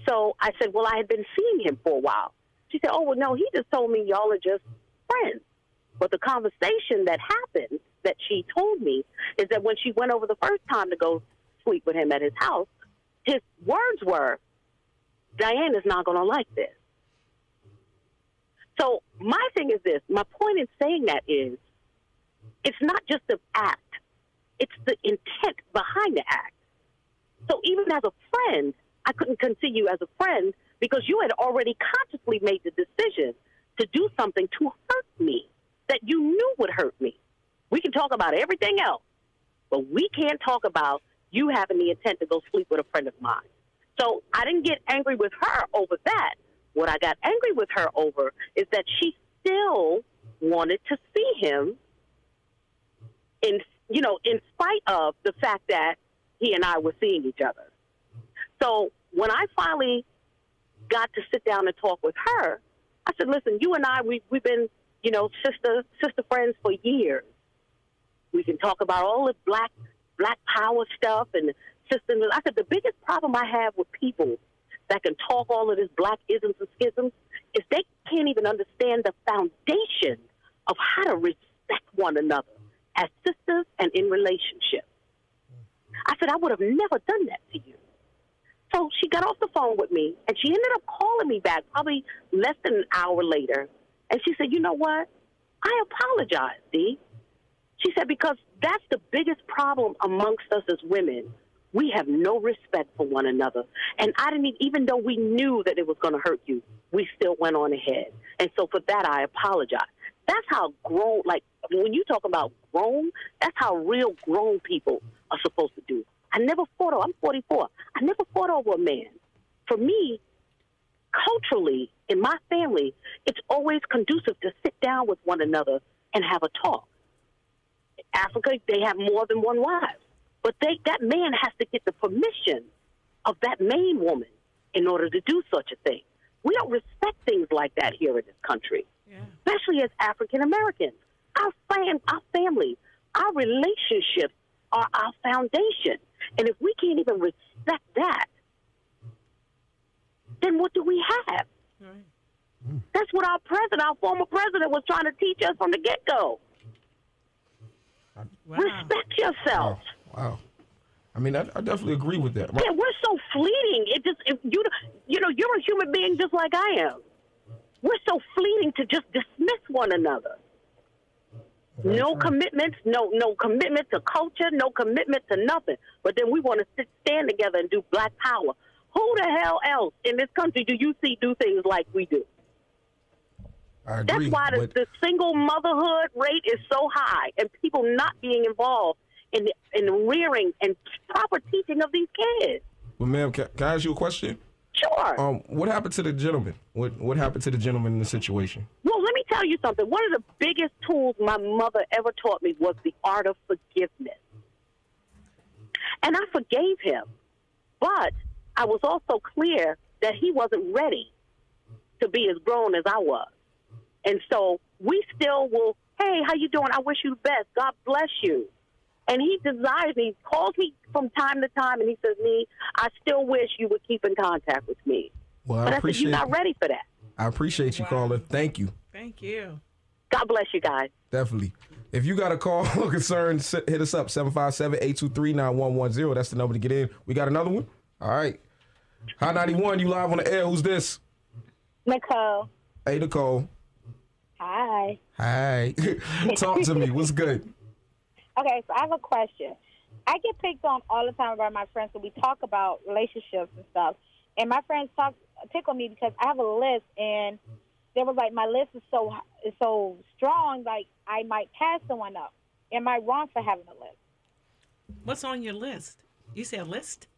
So I said, well, I had been seeing him for a while. She said, oh, well, no, he just told me y'all are just friends. But the conversation that happened, that she told me, is that when she went over the first time to go sleep with him at his house, his words were, Diane is not going to like this. So my thing is this. My point in saying that is, it's not just the act. It's the intent behind the act. So even as a friend, I couldn't consider you as a friend because you had already consciously made the decision to do something to hurt me that you knew would hurt me. We can talk about everything else, but we can't talk about you having the intent to go sleep with a friend of mine. So I didn't get angry with her over that. What I got angry with her over is that she still wanted to see him in spite of the fact that he and I were seeing each other. So when I finally got to sit down and talk with her, I said, listen, you and I, we've been, sister friends for years. We can talk about all the black power stuff and systems. I said, the biggest problem I have with people that can talk all of this black isms and schisms is they can't even understand the foundation of how to respect one another as sisters and in relationships. I said, I would have never done that to you. So she got off the phone with me, and she ended up calling me back probably less than an hour later. And she said, you know what? I apologize, Dee. She said, because that's the biggest problem amongst us as women. We have no respect for one another. And I didn't even though we knew that it was going to hurt you, we still went on ahead. And so for that, I apologize. That's how grown, like, when you talk about grown, that's how real grown people are supposed to do. I never fought over, I'm 44. I never fought over a man. For me, culturally, in my family, it's always conducive to sit down with one another and have a talk. In Africa, they have more than one wife. But that man has to get the permission of that main woman in order to do such a thing. We don't respect things like that here in this country, especially as African Americans. Our family, our relationships are our foundation. And if we can't even respect that, then what do we have? Right. That's what our former president was trying to teach us from the get-go. Wow. Respect yourself. Wow. I mean, I definitely agree with that. Yeah, we're so fleeting. You're a human being just like I am. We're so fleeting to just dismiss one another. No commitments, no commitment to culture, no commitment to nothing. But then we want to stand together and do black power. Who the hell else in this country do you see do things like we do? I agree. That's why the single motherhood rate is so high, and people not being involved in the rearing and proper teaching of these kids. Well, ma'am, can I ask you a question? Sure. What happened to the gentleman? What happened to the gentleman in the situation? Well, let me tell you something. One of the biggest tools my mother ever taught me was the art of forgiveness. And I forgave him. But I was also clear that he wasn't ready to be as grown as I was. And so we still will, hey, how you doing? I wish you the best. God bless you. And he desires me, calls me from time to time, and he says, I still wish you would keep in contact with me. Well, but I appreciate you're not ready for that. I appreciate you, caller. Thank you. Thank you. God bless you guys. Definitely. If you got a call or concern, hit us up, 757-823-9110. That's the number to get in. We got another one? All right. High 91, you live on the air. Who's this? Nicole. Hey, Nicole. Hi. Hi. Talk to me. What's good? Okay, so I have a question. I get picked on all the time by my friends when we talk about relationships and stuff. And my friends pick on me because I have a list, and they was like, my list is so strong, like I might pass someone up. Am I wrong for having a list? What's on your list? You say a list?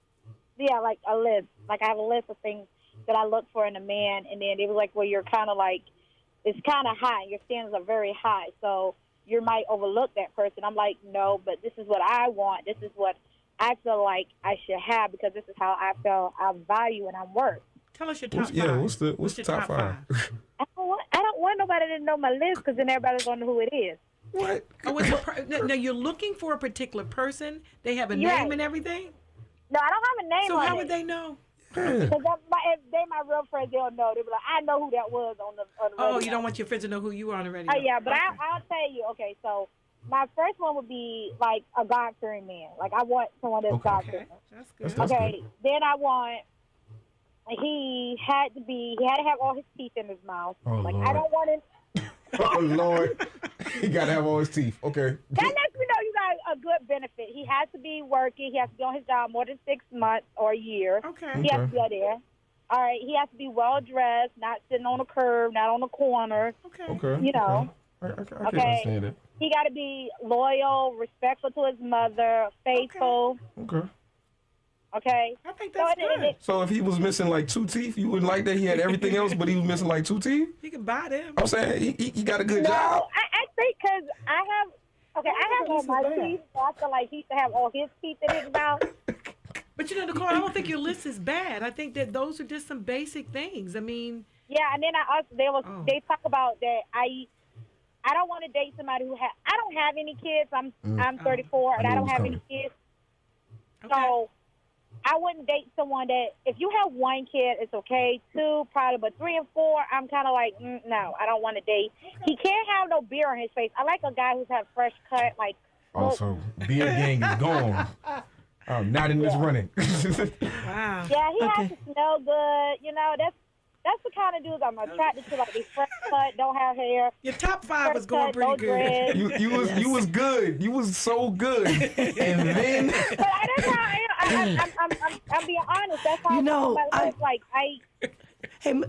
Yeah, like a list. Like I have a list of things that I look for in a man, and then it was like, well, you're kind of like, it's kind of high. Your standards are very high, so you might overlook that person. I'm like, no, but this is what I want. This is what I feel like I should have because this is how I feel I value and I'm worth. Tell us your top five. Yeah, what's the top five? I don't want nobody to know my list because then everybody's going to know who it is. What? Now, you're looking for a particular person. They have a name and everything? No, I don't have a name so on it. So how would they know? Because if they my real friends, they'll know. They'll be like, I know who that was on the radio. Oh, you don't want your friends to know who you are on the radio. Oh, yeah, but I'll tell you. Okay, so my first one would be like a God-fearing man. Like I want someone that's God-fearing. That's good. Okay, then I want he had to have all his teeth in his mouth. Oh, like Lord. I don't want him. Oh Lord, he got to have all his teeth. Okay. That lets me know you got a good benefit. He has to be working. He has to be on his job more than 6 months or a year. Okay. He has to be out there. All right. He has to be well dressed, not sitting on a curb, not on the corner. Okay. You know. I can understand it. He got to be loyal, respectful to his mother, faithful. Okay. Okay. I think that's good. So if he was missing like 2 teeth, you wouldn't like that? He had everything else, but he was missing like 2 teeth? He can buy them. I'm saying he got a good no, job. I think because I have all my teeth, so I feel like he should have all his teeth in his mouth. But Nicole, I don't think your list is bad. I think that those are just some basic things. I mean. Yeah, and then they talk about that I don't want to date somebody who I don't have any kids. I'm 34 and I don't have any kids. Okay. So I wouldn't date someone that, if you have 1 kid, it's okay. 2, probably, but 3 and 4, I'm kind of like, no, I don't want to date. Okay. He can't have no beer on his face. I like a guy who's had fresh cut, like. Also, beer gang is gone. Not in this running. Wow. Yeah, he has to smell good. You know, that's the kind of dudes I'm attracted to. Like they fresh cut, don't have hair. Your top 5 was going pretty good. You was good. You was so good. And then. But that's how I'm being honest. That's how Hey,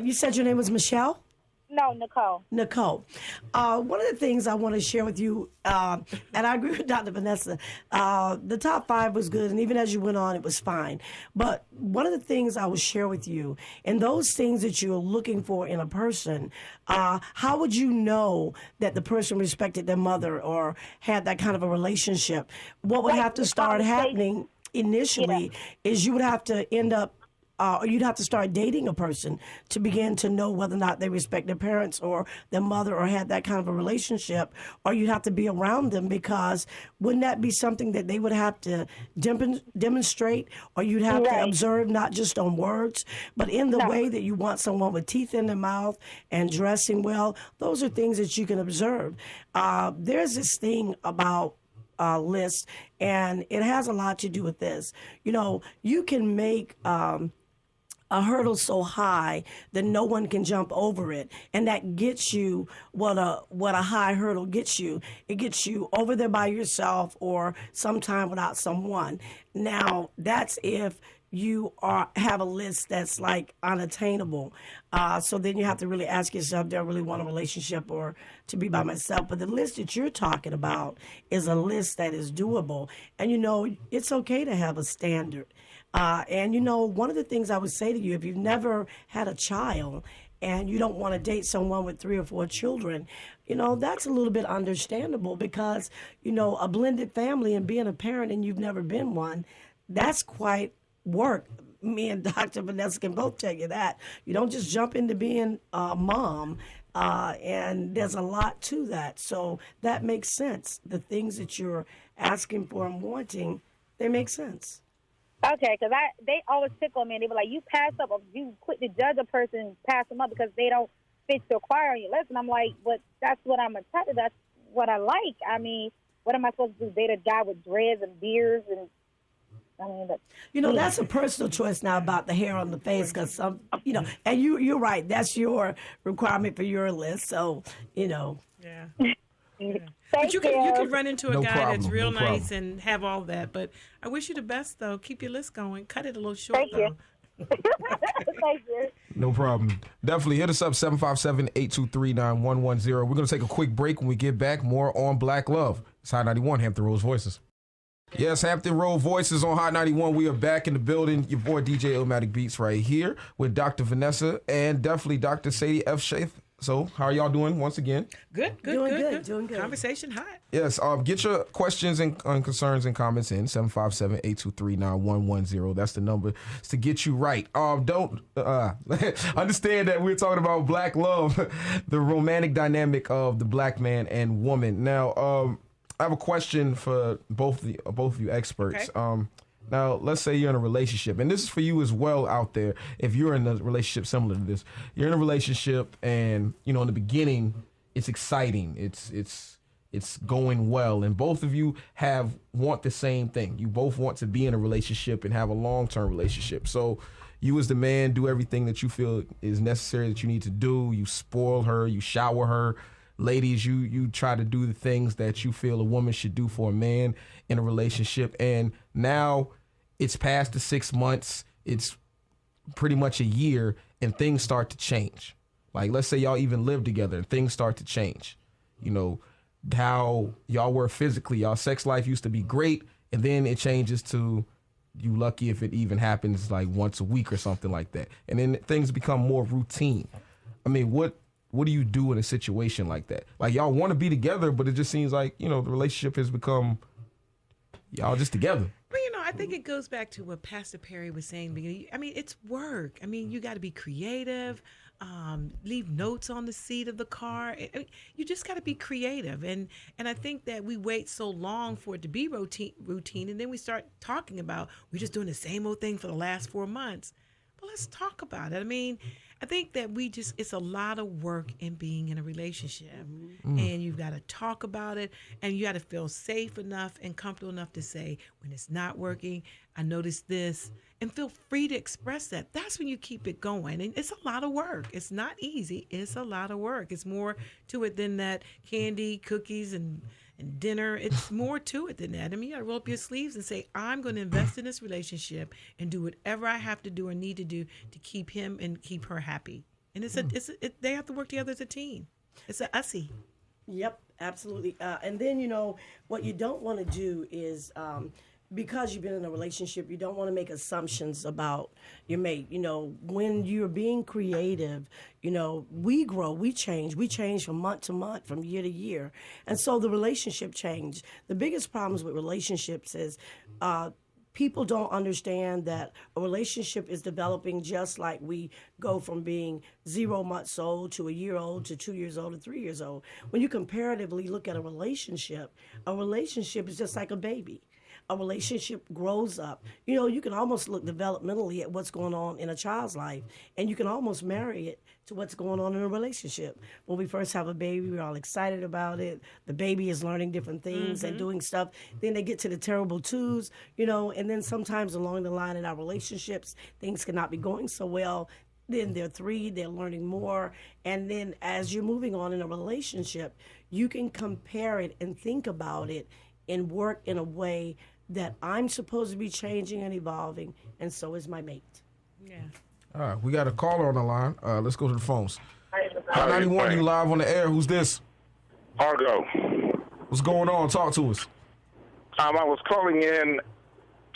you said your name was Michelle? No, Nicole. Nicole. One of the things I want to share with you, and I agree with Dr. Vanessa, the top 5 was good, and even as you went on, it was fine. But one of the things I will share with you, and those things that you're looking for in a person, how would you know that the person respected their mother or had that kind of a relationship? What would have to start happening initially is you would have to end up or you'd have to start dating a person to begin to know whether or not they respect their parents or their mother or had that kind of a relationship, or you'd have to be around them, because wouldn't that be something that they would have to demonstrate, or you'd have to observe, not just on words, but in the way that you want someone with teeth in their mouth and dressing well? Those are things that you can observe. There's this thing about lists, and it has a lot to do with this. You know, you can make a hurdle so high that no one can jump over it, and that gets you what a high hurdle gets you. It gets you over there by yourself or sometime without someone. Now, that's if you have a list that's like unattainable. So then you have to really ask yourself, do I really want a relationship or to be by myself? But the list that you're talking about is a list that is doable. And, you know, it's okay to have a standard. And, you know, one of the things I would say to you, if you've never had a child and you don't want to date someone with 3 or 4 children, you know, that's a little bit understandable, because, you know, a blended family and being a parent and you've never been one, that's quite work. Me and Dr. Vanessa can both tell you that. You don't just jump into being a mom, and there's a lot to that. So that makes sense. The things that you're asking for and wanting, they make sense. Okay, because they always pick on me, and they be like, you pass up, or you quit to judge a person and pass them up because they don't fit to acquire on your list. And I'm like, but that's what I'm attracted to. That's what I like. I mean, what am I supposed to do, date a guy with dreads and beards? And I mean, you know, that's a personal choice now about the hair on the face, because some, you know, and you're right. That's your requirement for your list. So, you know. Yeah. But you could run into a guy that's real nice and have all that. But I wish you the best, though. Keep your list going. Cut it a little short, though. Thank you. No problem. Definitely hit us up, 757-823-9110. We're going to take a quick break. When we get back, more on Black Love. It's Hot 91, Hampton Roads Voices. Yes, Hampton Road Voices on Hot 91. We are back in the building. Your boy DJ Illmatic Beats right here with Dr. Vanessa and definitely Dr. Sadie F. Sheafe. So, how are y'all doing once again? Good. Doing good. Conversation hot. Yes, get your questions and concerns and comments in, 757-823-9110. That's the number to get you right. Don't understand that we're talking about black love, the romantic dynamic of the black man and woman. Now, I have a question for both of you experts. Okay. Now, let's say you're in a relationship, and this is for you as well out there. If you're in a relationship similar to this, you're in a relationship, and you know, in the beginning, it's exciting, it's going well, and both of you want the same thing. You both want to be in a relationship and have a long-term relationship. So, you as the man do everything that you feel is necessary that you need to do. You spoil her, you shower her. Ladies, you try to do the things that you feel a woman should do for a man in a relationship. And now it's past the 6 months. It's pretty much a year, and things start to change. Like, let's say y'all even live together and things start to change. You know, how y'all were physically. Y'all sex life used to be great, and then it changes to you lucky if it even happens like once a week or something like that. And then things become more routine. I mean, what do you do in a situation like that? Like, y'all want to be together, but it just seems like, you know, the relationship has become y'all just together. Well, you know, I think it goes back to what Pastor Perry was saying. I mean, it's work. I mean, you got to be creative, leave notes on the seat of the car. You just got to be creative. And I think that we wait so long for it to be routine, and then we start talking about we're just doing the same old thing for the last 4 months. But let's talk about it. I mean, I think that it's a lot of work in being in a relationship, and you've got to talk about it, and you got to feel safe enough and comfortable enough to say, when it's not working, I noticed this, and feel free to express that. That's when you keep it going. And it's a lot of work. It's not easy. It's a lot of work. It's more to it than that candy, cookies, and and dinner. It's more to it than that. I mean, you got to roll up your sleeves and say, I'm going to invest in this relationship and do whatever I have to do or need to do to keep him and keep her happy. And they have to work together as a team. It's a ussy. Yep, absolutely. And then, what you don't want to do is, because you've been in a relationship, you don't want to make assumptions about your mate. When you're being creative, we grow, we change from month to month, from year to year. And so the relationship changed. The biggest problems with relationships is people don't understand that a relationship is developing just like we go from being 0 months old to a year old to 2 years old to 3 years old. When you comparatively look at a relationship is just like a baby. A relationship grows up. You can almost look developmentally at what's going on in a child's life, and you can almost marry it to what's going on in a relationship. When we first have a baby, we're all excited about it. The baby is learning different things and doing stuff. Then they get to the terrible twos, and then sometimes along the line in our relationships, things cannot be going so well. Then they're 3, they're learning more. And then as you're moving on in a relationship, you can compare it and think about it and work in a way that I'm supposed to be changing and evolving, and so is my mate. Yeah. All right, we got a caller on the line. Let's go to the phones. Hot 91, you live on the air. Who's this? Argo. What's going on? Talk to us. I was calling in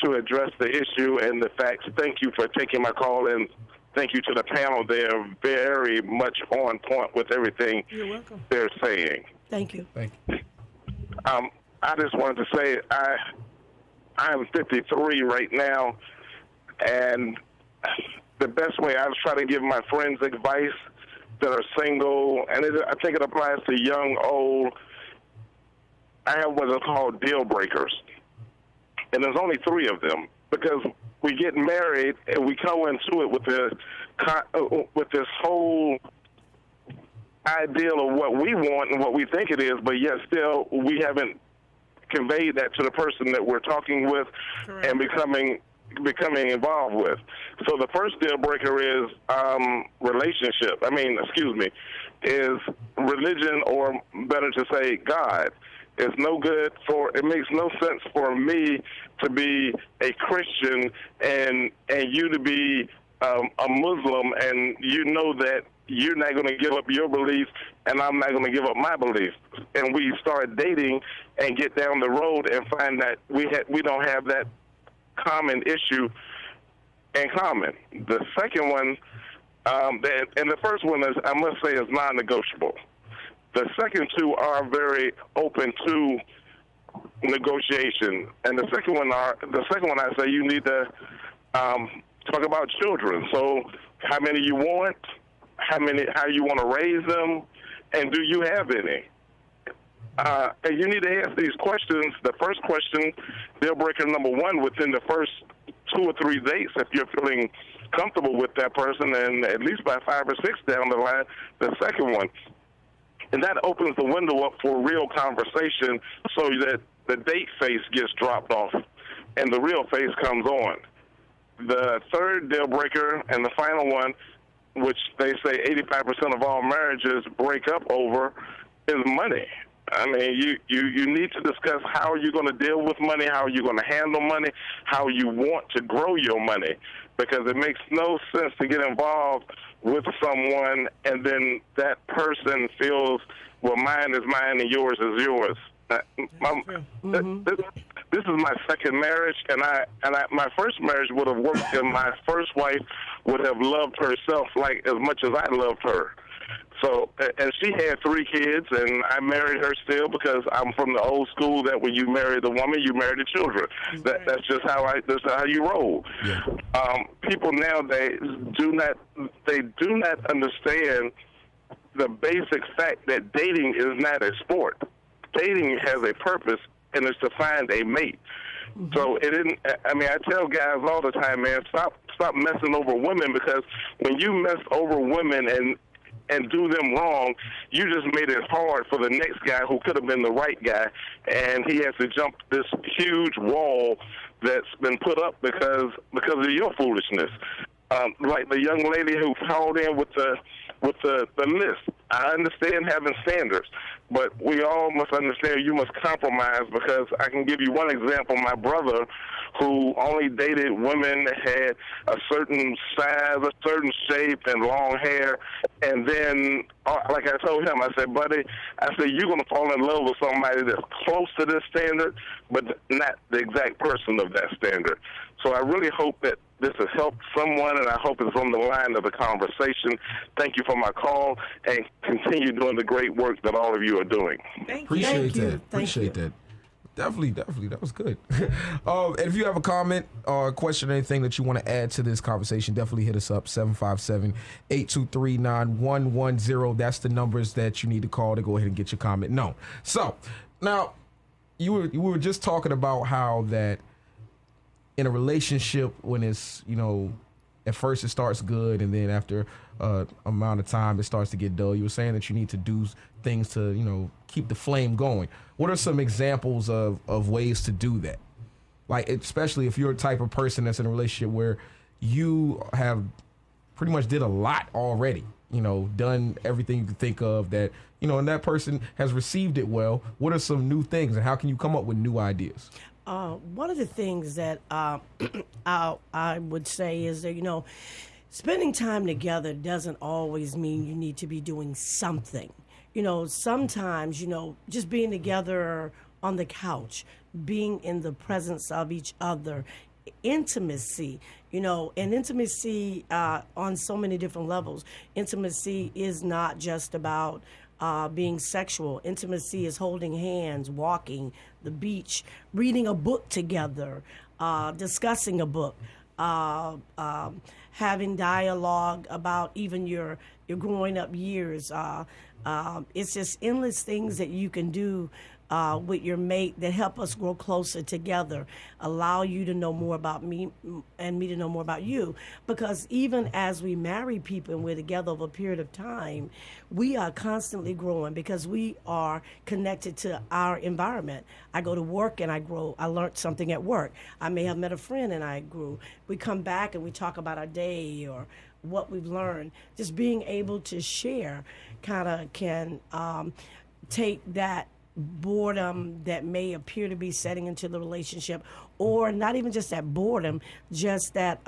to address the issue and the facts. Thank you for taking my call, and thank you to the panel. They're very much on point with everything they're saying. Thank you. Thank you. I just wanted to say I'm 53 right now, and the best way I was trying to give my friends advice that are single, and I think it applies to young, old. I have what are called deal breakers, and there's only 3 of them because we get married and we go into it with this whole ideal of what we want and what we think it is, but yet still we haven't conveyed that to the person that we're talking with and becoming involved with. So the first deal breaker is is religion, or better to say God. It makes no sense for me to be a Christian and you to be a Muslim, and that you're not going to give up your belief and I'm not going to give up my belief. And we start dating and get down the road and find that we don't have that common issue in common. The second one, and the first one is, I must say, is non-negotiable. The second 2 are very open to negotiation. And the second one I say you need to talk about children. So how many you want, how you want to raise them, and do you have any? And you need to ask these questions. The first question, deal breaker number 1, within the first 2 or 3 dates, if you're feeling comfortable with that person, and at least by 5 or 6 down the line, the second one. And that opens the window up for real conversation so that the date face gets dropped off and the real face comes on. The third deal breaker and the final one, which they say 85% of all marriages break up over, is money. I mean, you need to discuss how you're going to deal with money, how you're going to handle money, how you want to grow your money, because it makes no sense to get involved with someone and then that person feels, well, mine is mine and yours is yours. This is my second marriage, and my first marriage would have worked if my first wife would have loved herself like as much as I loved her. So, and she had 3 kids, and I married her still because I'm from the old school that when you marry the woman, you marry the children. That's just that's how you roll. Yeah. People nowadays do not understand the basic fact that dating is not a sport. Dating has a purpose, and it's to find a mate. Mm-hmm. So it isn't. I mean, I tell guys all the time, man, stop messing over women, because when you mess over women and do them wrong, you just made it hard for the next guy who could have been the right guy, and he has to jump this huge wall that's been put up because of your foolishness. Like the young lady who called in with the list. I understand having standards, but we all must understand you must compromise, because I can give you one example. My brother, who only dated women that had a certain size, a certain shape, and long hair, and then, like I told him, I said, buddy, you're going to fall in love with somebody that's close to this standard, but not the exact person of that standard. So I really hope that this has helped someone, and I hope it's on the line of the conversation. Thank you for my call, and continue doing the great work that all of you are doing. Appreciate that. Definitely. That was good. And if you have a comment or a question or anything that you want to add to this conversation, definitely hit us up, 757-823-9110. That's the numbers that you need to call to go ahead and get your comment known. So, now, you were just talking about how that in a relationship, when it's, at first it starts good, and then after amount of time it starts to get dull. You were saying that you need to do things to, keep the flame going. What are some examples of ways to do that? Like, especially if you're a type of person that's in a relationship where you have pretty much did a lot already, done everything you can think of that, and that person has received it well. What are some new things, and how can you come up with new ideas? One of the things that I would say is that, spending time together doesn't always mean you need to be doing something. Sometimes, just being together on the couch, being in the presence of each other, intimacy, and intimacy on so many different levels. Intimacy is not just about being sexual. Intimacy is holding hands, walking the beach, reading a book together, discussing a book, having dialogue about even your growing up years. It's just endless things that you can do with your mate that help us grow closer together, allow you to know more about me and me to know more about you. Because even as we marry people and we're together over a period of time, we are constantly growing because we are connected to our environment. I go to work and I grow. I learned something at work. I may have met a friend and I grew. We come back and we talk about our day or what we've learned. Just being able to share kind of can take that boredom that may appear to be setting into the relationship, or not even just that boredom, just that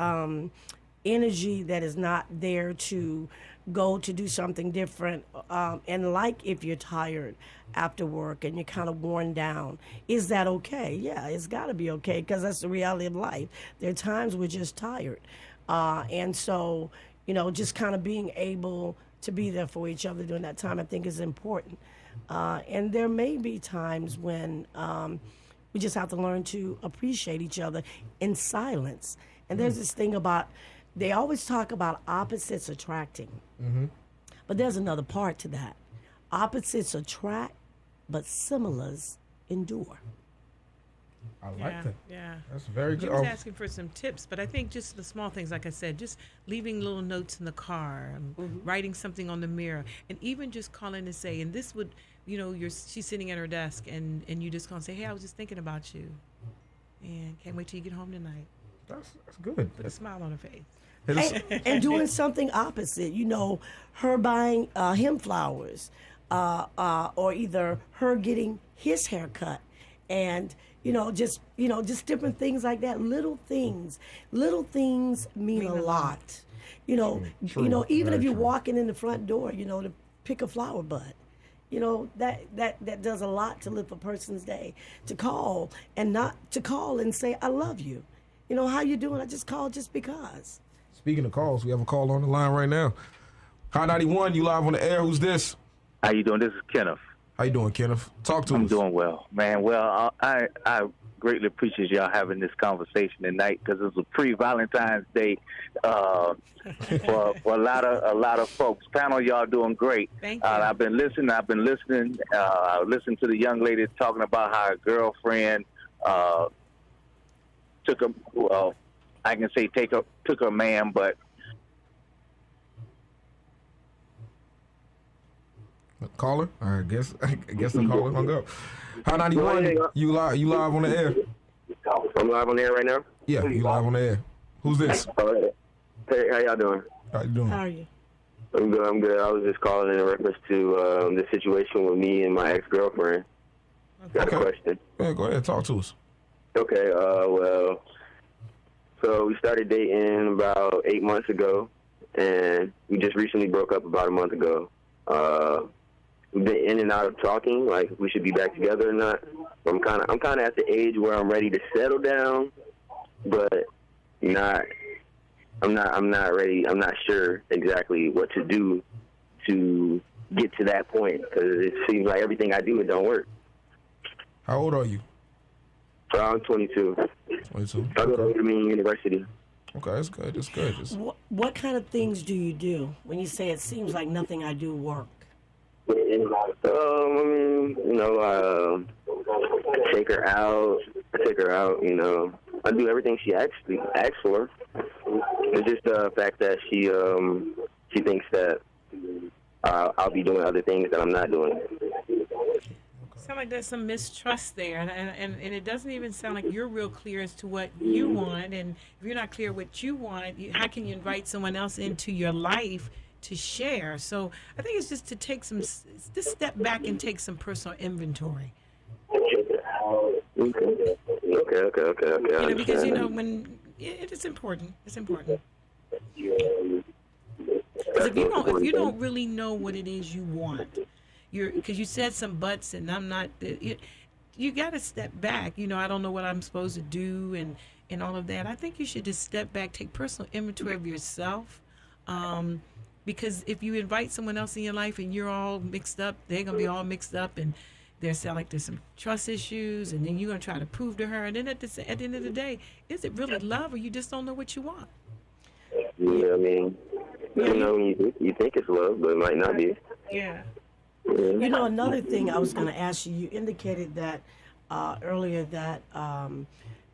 energy that is not there to go to do something different. And like if you're tired after work and you're kind of worn down, is that okay? Yeah, it's got to be okay, because that's the reality of life. There are times we're just tired. And so, just kind of being able to be there for each other during that time, I think is important. And there may be times when we just have to learn to appreciate each other in silence. And there's this thing about, they always talk about opposites attracting. Mm-hmm. But there's another part to that. Opposites attract, but similars endure. I like that. Yeah. That's very good. I was asking for some tips, but I think just the small things, like I said, just leaving little notes in the car, writing something on the mirror, and even just calling to say, and this would, she's sitting at her desk, and you just gonna say, hey, I was just thinking about you, and can't wait till you get home tonight. That's good. Put a smile on her face. And doing something opposite, her buying him flowers, or either her getting his hair cut, and just different things like that. Little things mean a lot. True. Even if you're walking in the front door, to pick a flower bud. That does a lot to lift a person's day. To call and say, I love you. How you doing? I just called just because. Speaking of calls, we have a call on the line right now. Hot 91, you live on the air. Who's this? How you doing? This is Kenneth. How you doing, Kenneth? Talk to us. I'm doing well, man. Well, I greatly appreciate y'all having this conversation tonight, because it's a pre-Valentine's Day for a lot of folks. Panel, y'all doing great. Thank you. I've been listening. I listened to the young lady talking about how her girlfriend took her man, but caller? I guess the caller hung up. Hot 91, you live on the air. I'm live on the air right now? Yeah, you live on the air. Who's this? All right. Hey, how y'all doing? How you doing? How are you? I'm good. I'm good. I was just calling in reference to the situation with me and my ex-girlfriend. Got a question. Yeah, go ahead. Talk to us. Okay. Well, so we started dating about 8 months ago, and we just recently broke up about a month ago. We've been in and out of talking, like if we should be back together or not. I'm kind of at the age where I'm ready to settle down, but I'm not ready. I'm not sure exactly what to do to get to that point, because it seems like everything I do, it don't work. How old are you? I'm 22. 22. I go to Old Dominion University. Okay, that's good. That's good. What kind of things do you do when you say it seems like nothing I do work? I mean, I take her out. You know, I do everything she asks for. It's just the fact that she thinks that I'll be doing other things that I'm not doing. Sound like there's some mistrust there, and it doesn't even sound like you're real clear as to what you want. And if you're not clear what you want, how can you invite someone else into your life to share? So I think it's just to take just step back and take some personal inventory. Okay. Because when it's important. It's important. Because if you don't really know what it is you want, because you said some buts, and I'm not. You got to step back. I don't know what I'm supposed to do, and all of that. I think you should just step back, take personal inventory of yourself. Because if you invite someone else in your life and you're all mixed up, they're gonna be all mixed up, and there sound like there's some trust issues, and then you're gonna try to prove to her, and then at the end of the day, is it really love, or you just don't know what you want? Yeah, I mean, you think it's love, but it might not be. Yeah. Another thing I was going to ask you, you indicated that earlier that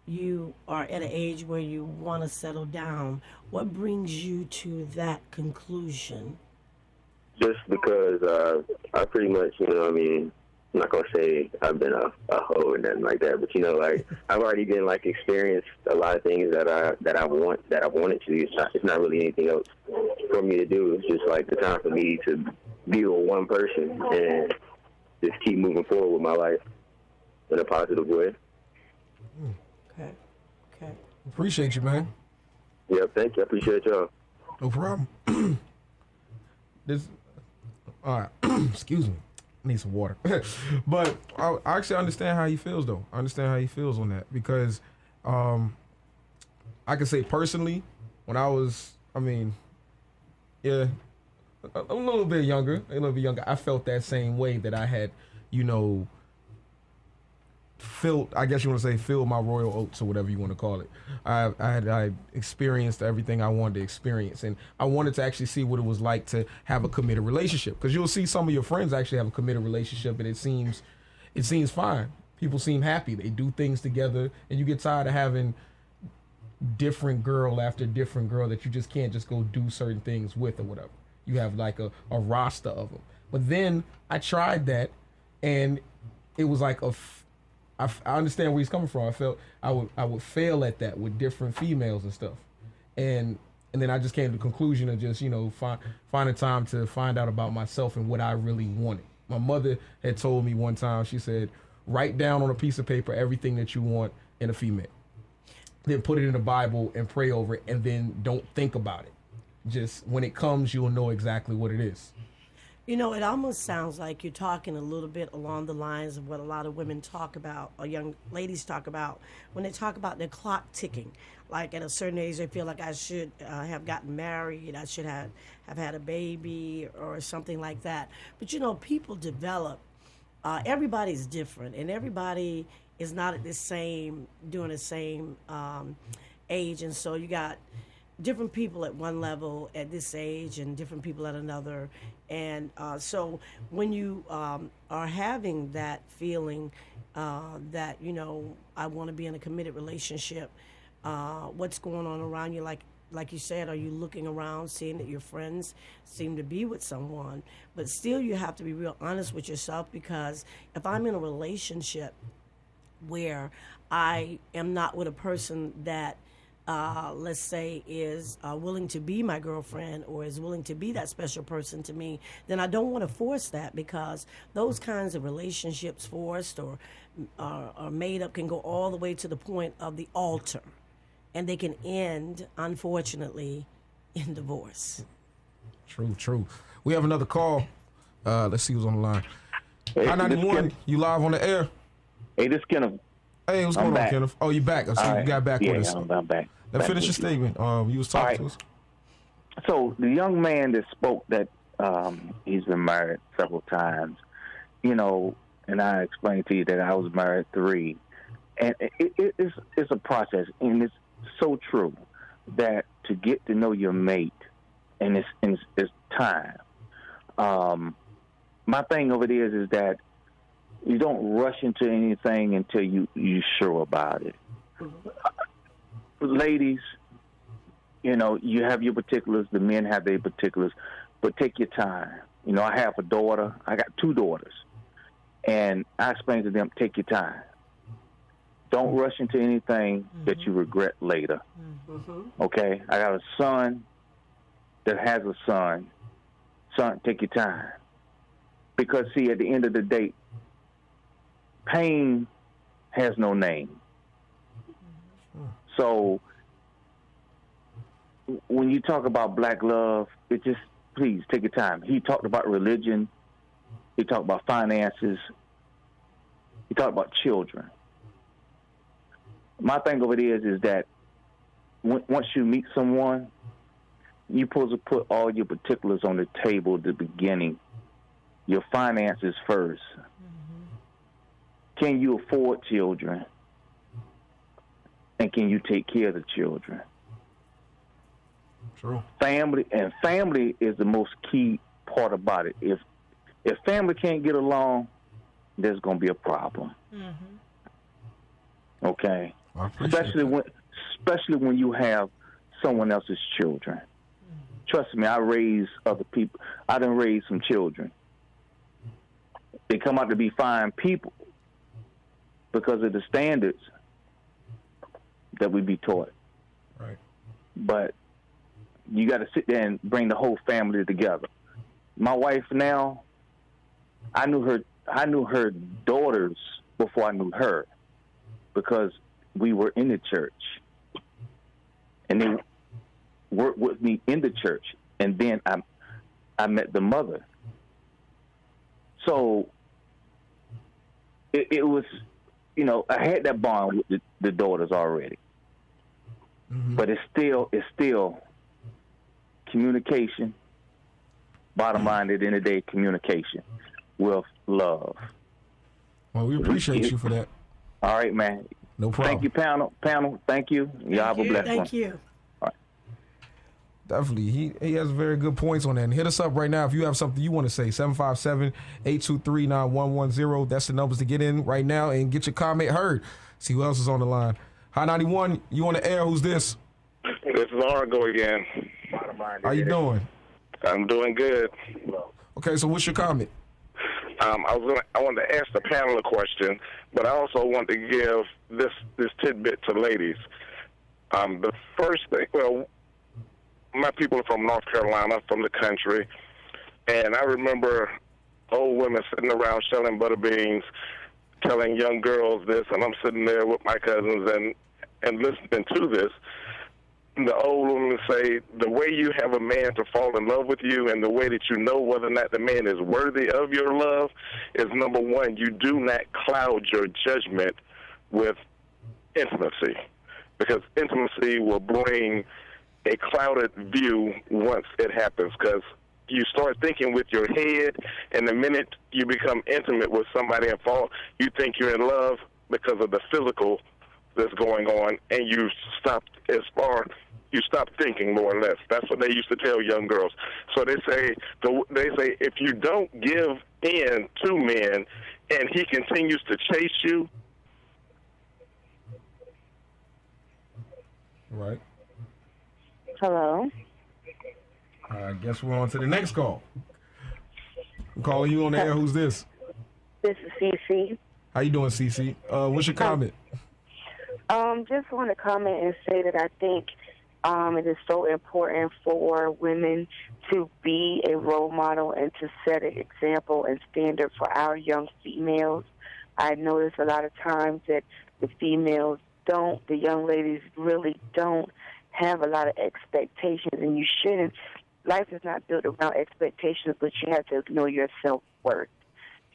you are at an age where you want to settle down. What brings you to that conclusion? Just because I pretty much, I'm not gonna say I've been a hoe or nothing like that, but I've already been experienced a lot of things that I wanted to. It's not really anything else for me to do. It's just the time for me to be with one person and just keep moving forward with my life in a positive way. Okay. Appreciate you, man. Yeah, thank you. I appreciate y'all. No problem. All right. Excuse me. I need some water. But I actually understand how he feels, though. I understand how he feels on that, because I can say personally, when I was, a little bit younger, I felt that same way that I had, filled my royal oats, or whatever you want to call it. I experienced everything I wanted to experience, and I wanted to actually see what it was like to have a committed relationship, because you'll see some of your friends actually have a committed relationship, and it seems fine. People seem happy. They do things together, and you get tired of having different girl after different girl that you just can't just go do certain things with or whatever. You have a roster of them. But then I tried that, and it was I understand where he's coming from. I felt I would fail at that with different females and stuff, and then I just came to the conclusion of just finding time to find out about myself and what I really wanted. My mother had told me one time, she said, write down on a piece of paper everything that you want in a female, then put it in the Bible and pray over it, and then don't think about it. Just when it comes, you'll know exactly what it is. It almost sounds like you're talking a little bit along the lines of what a lot of women talk about, or young ladies talk about, when they talk about their clock ticking. Like at a certain age, they feel like I should have gotten married, I should have had a baby, or something like that. But people develop. Everybody's different, and everybody is not at doing the same age, and so you got different people at one level at this age and different people at another. And so when you are having that feeling that, I want to be in a committed relationship, what's going on around you? Like you said, are you looking around, seeing that your friends seem to be with someone? But still, you have to be real honest with yourself, because if I'm in a relationship where I am not with a person that let's say, is willing to be my girlfriend or is willing to be that special person to me, then I don't want to force that, because those kinds of relationships forced or made up can go all the way to the point of the altar, and they can end, unfortunately, in divorce. True. We have another call. Let's see who's on the line. Hey, Hi, 91, you live on the air. Hey, this is Kenneth. Hey, what's going on, Kenneth? Oh, you back. So you got back with us. Yeah, I'm back. Now finish your statement. You was talking to us. So the young man that spoke that he's been married several times, and I explained to you that I was married 3. And it's a process, and it's so true that to get to know your mate, and it's time. My thing over there is that you don't rush into anything until you're sure about it. Ladies, you have your particulars, the men have their particulars, but take your time. I have a daughter. I got 2 daughters. And I explain to them, take your time. Don't rush into anything that you regret later. Okay? I got a son that has a son. Son, take your time. Because, see, at the end of the day, pain has no name. So when you talk about black love, please take your time. He talked about religion. He talked about finances. He talked about children. My thing over there is that once you meet someone, you're supposed to put all your particulars on the table at the beginning. Your finances first. Can you afford children? And can you take care of the children? True. Family is the most key part about it. If family can't get along, there's going to be a problem. Okay? Especially when you have someone else's children. Trust me, I raised other people. I done raised some children. They come out to be fine people because of the standards that we be taught. Right. But you got to sit there and bring the whole family together. My wife now, I knew her daughters before I knew her, because we were in the church, and they worked with me in the church, and then I met the mother. So it was, I had that bond with the daughters already. But it's still communication. Bottom line, at the end of the day, communication with love. Well, we appreciate you for that. All right, man. No problem. Thank you, panel. Thank you. Y'all have a blessed one. Thank you. All right. Definitely. He has very good points on that. And hit us up right now if you have something you want to say. 757-823-9110. That's the numbers to get in right now and get your comment heard. See who else is on the line. Hi, 91. You on the air. Who's this? This is Argo again. How you doing? I'm doing good. Okay, so what's your comment? I wanted to ask the panel a question, but I also want to give this tidbit to ladies. The first thing, my people are from North Carolina, from the country, and I remember old women sitting around selling butter beans, telling young girls this, and I'm sitting there with my cousins and listening to this. The old women say the way you have a man to fall in love with you and the way that you know whether or not the man is worthy of your love is, number one, you do not cloud your judgment with intimacy, because intimacy will bring a clouded view once it happens, because you start thinking with your head, and the minute you become intimate with somebody and fall, you think you're in love because of the physical that's going on, and you stop thinking, more or less. That's what they used to tell young girls. So they say if you don't give in to men and he continues to chase you. Right. Hello. I guess we're on to the next call. I'm calling you on the air. Who's this? This is Cece. How you doing, Cece? What's your comment? Just want to comment and say that I think it is so important for women to be a role model and to set an example and standard for our young females. I notice a lot of times that the females don't, the young ladies really don't have a lot of expectations, and you shouldn't. Life is not built around expectations, but you have to know your self-worth.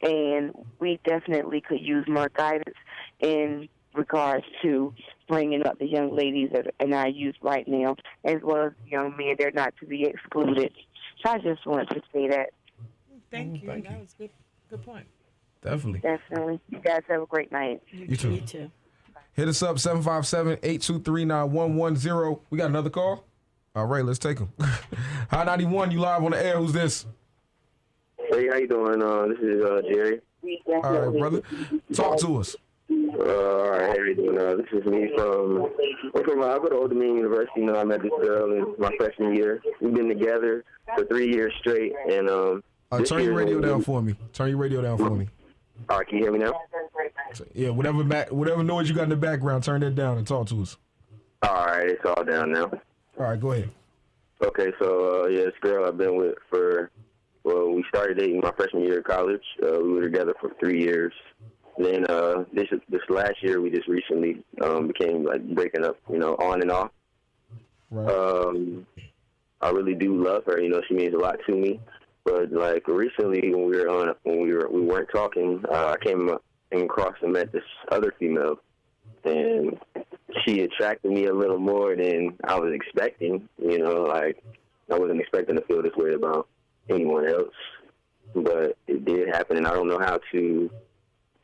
And we definitely could use more guidance in regards to bringing up the young ladies in our youth right now, as well as young men. They're not to be excluded. So I just wanted to say that. Thank you. That was good. Good point. Definitely. Definitely. You guys have a great night. You too. You too. Hit us up, 757-823-9110. We got another call? All right, let's take him. High 91, you live on the air. Who's this? Hey, how you doing? This is Jerry. All right, brother. Talk to us. All right, how you doing? This is me from I go to Old Dominion University. You know, I met this girl in my freshman year. We've been together for 3 years straight. And turn your radio down for me. Turn your radio down for me. All right, can you hear me now? Yeah, whatever noise you got in the background, turn that down and talk to us. All right, it's all down now. All right, go ahead. Okay, so this girl I've been with we started dating my freshman year of college. We were together for 3 years. Then this last year, we just recently became like breaking up, on and off. Right. I really do love her. She means a lot to me. But like recently, when we weren't talking, I came across and met this other female, and she attracted me a little more than I was expecting. Like I wasn't expecting to feel this way about anyone else, but it did happen, and I don't know how to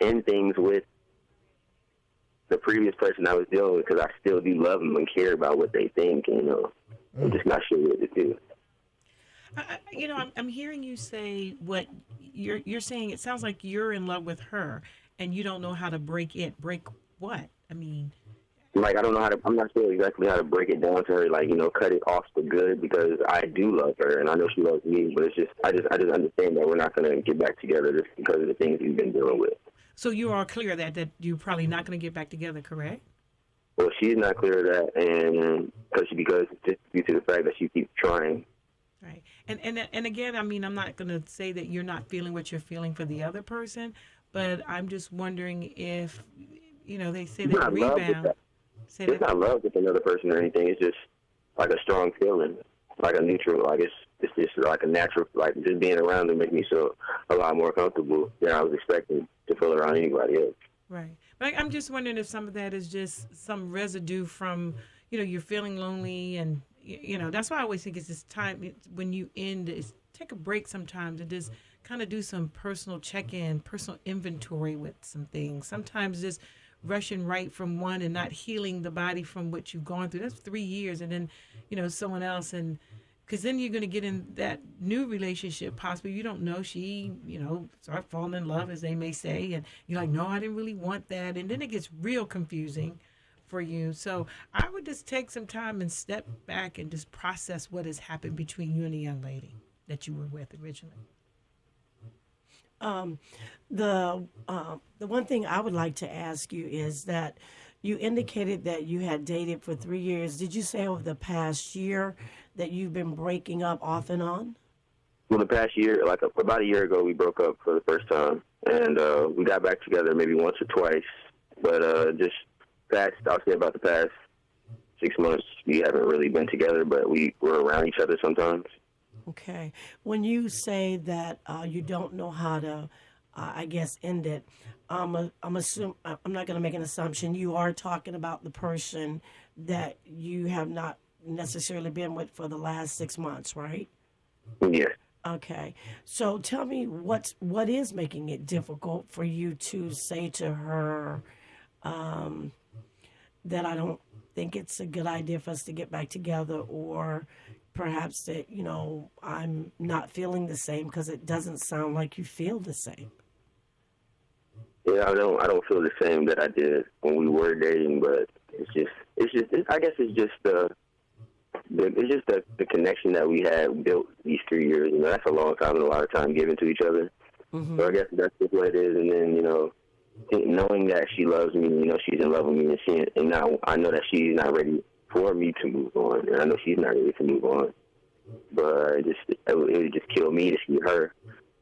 end things with the previous person I was dealing with, because I still do love them and care about what they think. I'm just not sure what to do. I'm hearing you say what you're saying. It sounds like you're in love with her, and you don't know how to break it. Break what? I mean, like I don't know how to. I'm not sure exactly how to break it down to her. Like cut it off for good, because I do love her, and I know she loves me. But it's just I just understand that we're not going to get back together just because of the things we've been dealing with. So you are clear that you're probably not going to get back together, correct? Well, she's not clear of that, and because just due to the fact that she keeps trying. Right. And again, I mean, I'm not going to say that you're not feeling what you're feeling for the other person, but I'm just wondering if, they say that rebound. It's not love with another person or anything. It's just like a strong feeling, like a neutral. Like it's just like a natural, like just being around them makes me feel a lot more comfortable than I was expecting to feel around anybody else. Right. But I'm just wondering if some of that is just some residue from, you're feeling lonely, and that's why I always think it's this time when you end is take a break sometimes and just kind of do some personal check-in, personal inventory with some things. Sometimes just rushing right from one and not healing the body from what you've gone through. That's 3 years, and then someone else, and because then you're going to get in that new relationship. Possibly you don't know, she start falling in love, as they may say, and you're like, no, I didn't really want that, and then it gets real confusing for you. So I would just take some time and step back and just process what has happened between you and the young lady that you were with originally. The one thing I would like to ask you is that you indicated that you had dated for 3 years. Did you say over the past year that you've been breaking up off and on? Well, the past year, like about a year ago, we broke up for the first time, and we got back together maybe once or twice. But I'll say about the past 6 months, we haven't really been together, but we were around each other sometimes. Okay. When you say that you don't know how to, end it, I'm not going to make an assumption. You are talking about the person that you have not necessarily been with for the last 6 months, right? Yes. Okay. So tell me what is making it difficult for you to say to her that I don't think it's a good idea for us to get back together, or perhaps that, I'm not feeling the same, because it doesn't sound like you feel the same. Yeah, I don't feel the same that I did when we were dating, but I guess it's just the connection that we had built these 3 years. That's a long time and a lot of time given to each other. Mm-hmm. So I guess that's just what it is. And then, knowing that she loves me, you know, she's in love with me, and now I know that she's not ready for me to move on, and I know she's not ready to move on. But it would just kill me to see her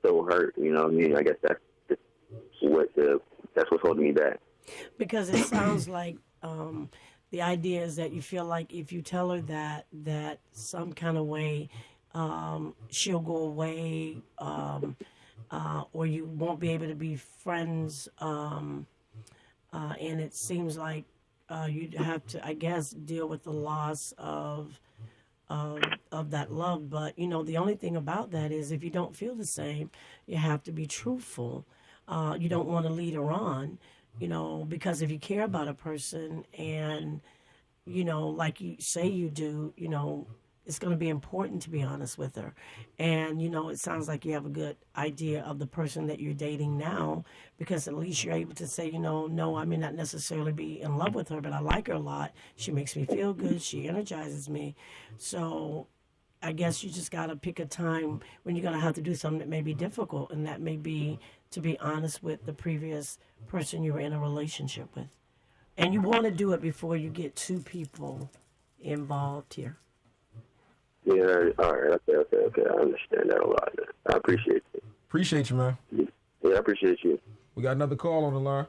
so hurt. You know what I mean? I guess that's what's holding me back. Because it sounds like the idea is that you feel like if you tell her that some kind of way she'll go away, or you won't be able to be friends, and it seems like you'd have to, I guess, deal with the loss of that love. But, you know, the only thing about that is if you don't feel the same, you have to be truthful. You don't want to lead her on, you know, because if you care about a person and, you know, like you say you do, you know, it's going to be important to be honest with her. And, you know, it sounds like you have a good idea of the person that you're dating now, because at least you're able to say, you know, no, I may not necessarily be in love with her, but I like her a lot. She makes me feel good. She energizes me. So I guess you just got to pick a time when you're going to have to do something that may be difficult, and that may be to be honest with the previous person you were in a relationship with. And you want to do it before you get two people involved here. Yeah, all right, okay. I understand that a lot. I appreciate it. Appreciate you, man. Yeah, I appreciate you. We got another call on the line.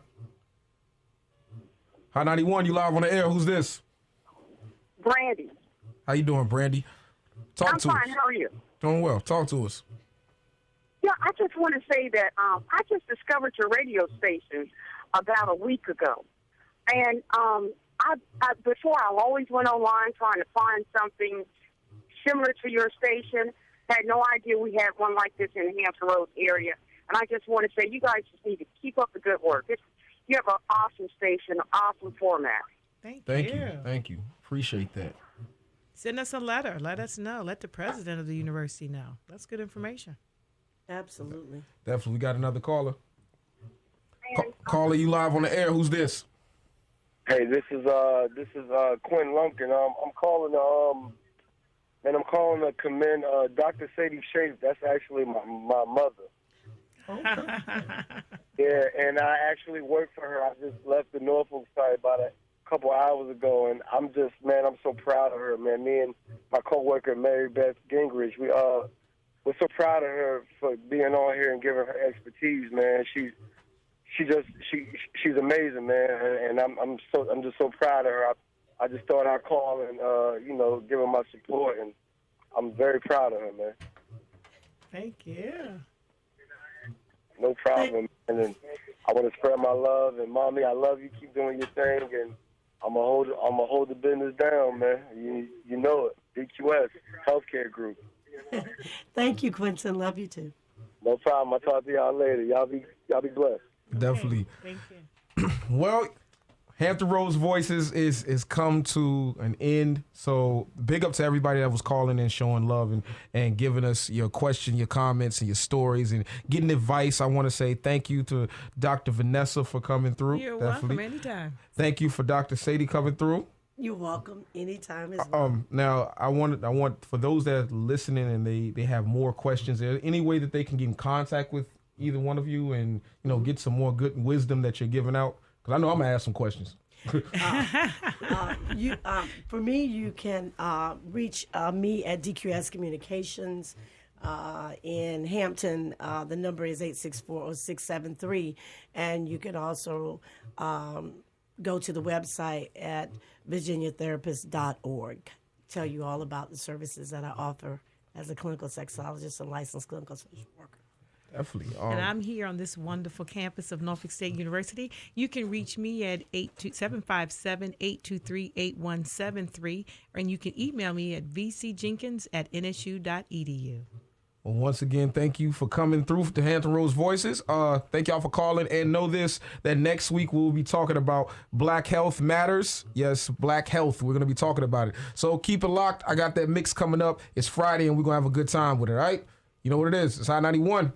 Hi, 91, you live on the air. Who's this? Brandy. How you doing, Brandy? Talk I'm to fine. us. How are you? Doing well. Talk to us. Yeah, I just want to say that I just discovered your radio station about a week ago. And before I always went online trying to find something similar to your station. Had no idea we had one like this in the Hampton Roads area. And I just want to say you guys just need to keep up the good work. You have an awesome station, an awesome format. Thank you. Appreciate that. Send us a letter. Let us know. Let the president of the university know. That's good information. Absolutely. Definitely. We got another caller. Caller, you live on the air. Who's this? Hey, this is Quinn Lumpkin. I'm calling I'm calling to commend Dr. Sadie Sheafe. That's actually my mother. Yeah, and I actually work for her. I just left the Norfolk site about a couple hours ago, and I'm so proud of her, man. Me and my coworker Mary Beth Gingrich, we're so proud of her for being on here and giving her expertise, man. She's amazing, man, and I'm just so proud of her. I just thought I'd call and give her my support, and I'm very proud of her, man. Thank you. No problem, man. And I want to spread my love, and mommy, I love you. Keep doing your thing, and I'm gonna hold the business down, man. You know it. DQS Healthcare Group. Thank you, Quentin. Love you too. No problem. I'll talk to y'all later. Y'all be blessed. Definitely. Thank you. Well, Hampton Roads Voices is come to an end. So big up to everybody that was calling and showing love and giving us your question, your comments, and your stories and getting advice. I want to say thank you to Dr. Vanessa for coming through. You're welcome anytime. Thank you for Dr. Sadie coming through. You're welcome anytime as well. Now I want for those that are listening and they have more questions, is there any way that they can get in contact with either one of you and get some more good wisdom that you're giving out? Because I know I'm gonna ask some questions. For me, you can reach me at DQS Communications in Hampton. The number is 864-0673, and you can also go to the website at virginiatherapist.org. Tell you all about the services that I offer as a clinical sexologist and licensed clinical social worker. Definitely. And I'm here on this wonderful campus of Norfolk State University. You can reach me at 757-823-8173, and you can email me at vcjenkins@nsu.edu. Well, once again, thank you for coming through to Hampton Roads Voices. Thank y'all for calling, and know this, that next week we'll be talking about Black Health Matters. Yes, Black Health. We're going to be talking about it. So keep it locked. I got that mix coming up. It's Friday, and we're going to have a good time with it, all right? You know what it is. It's High 91.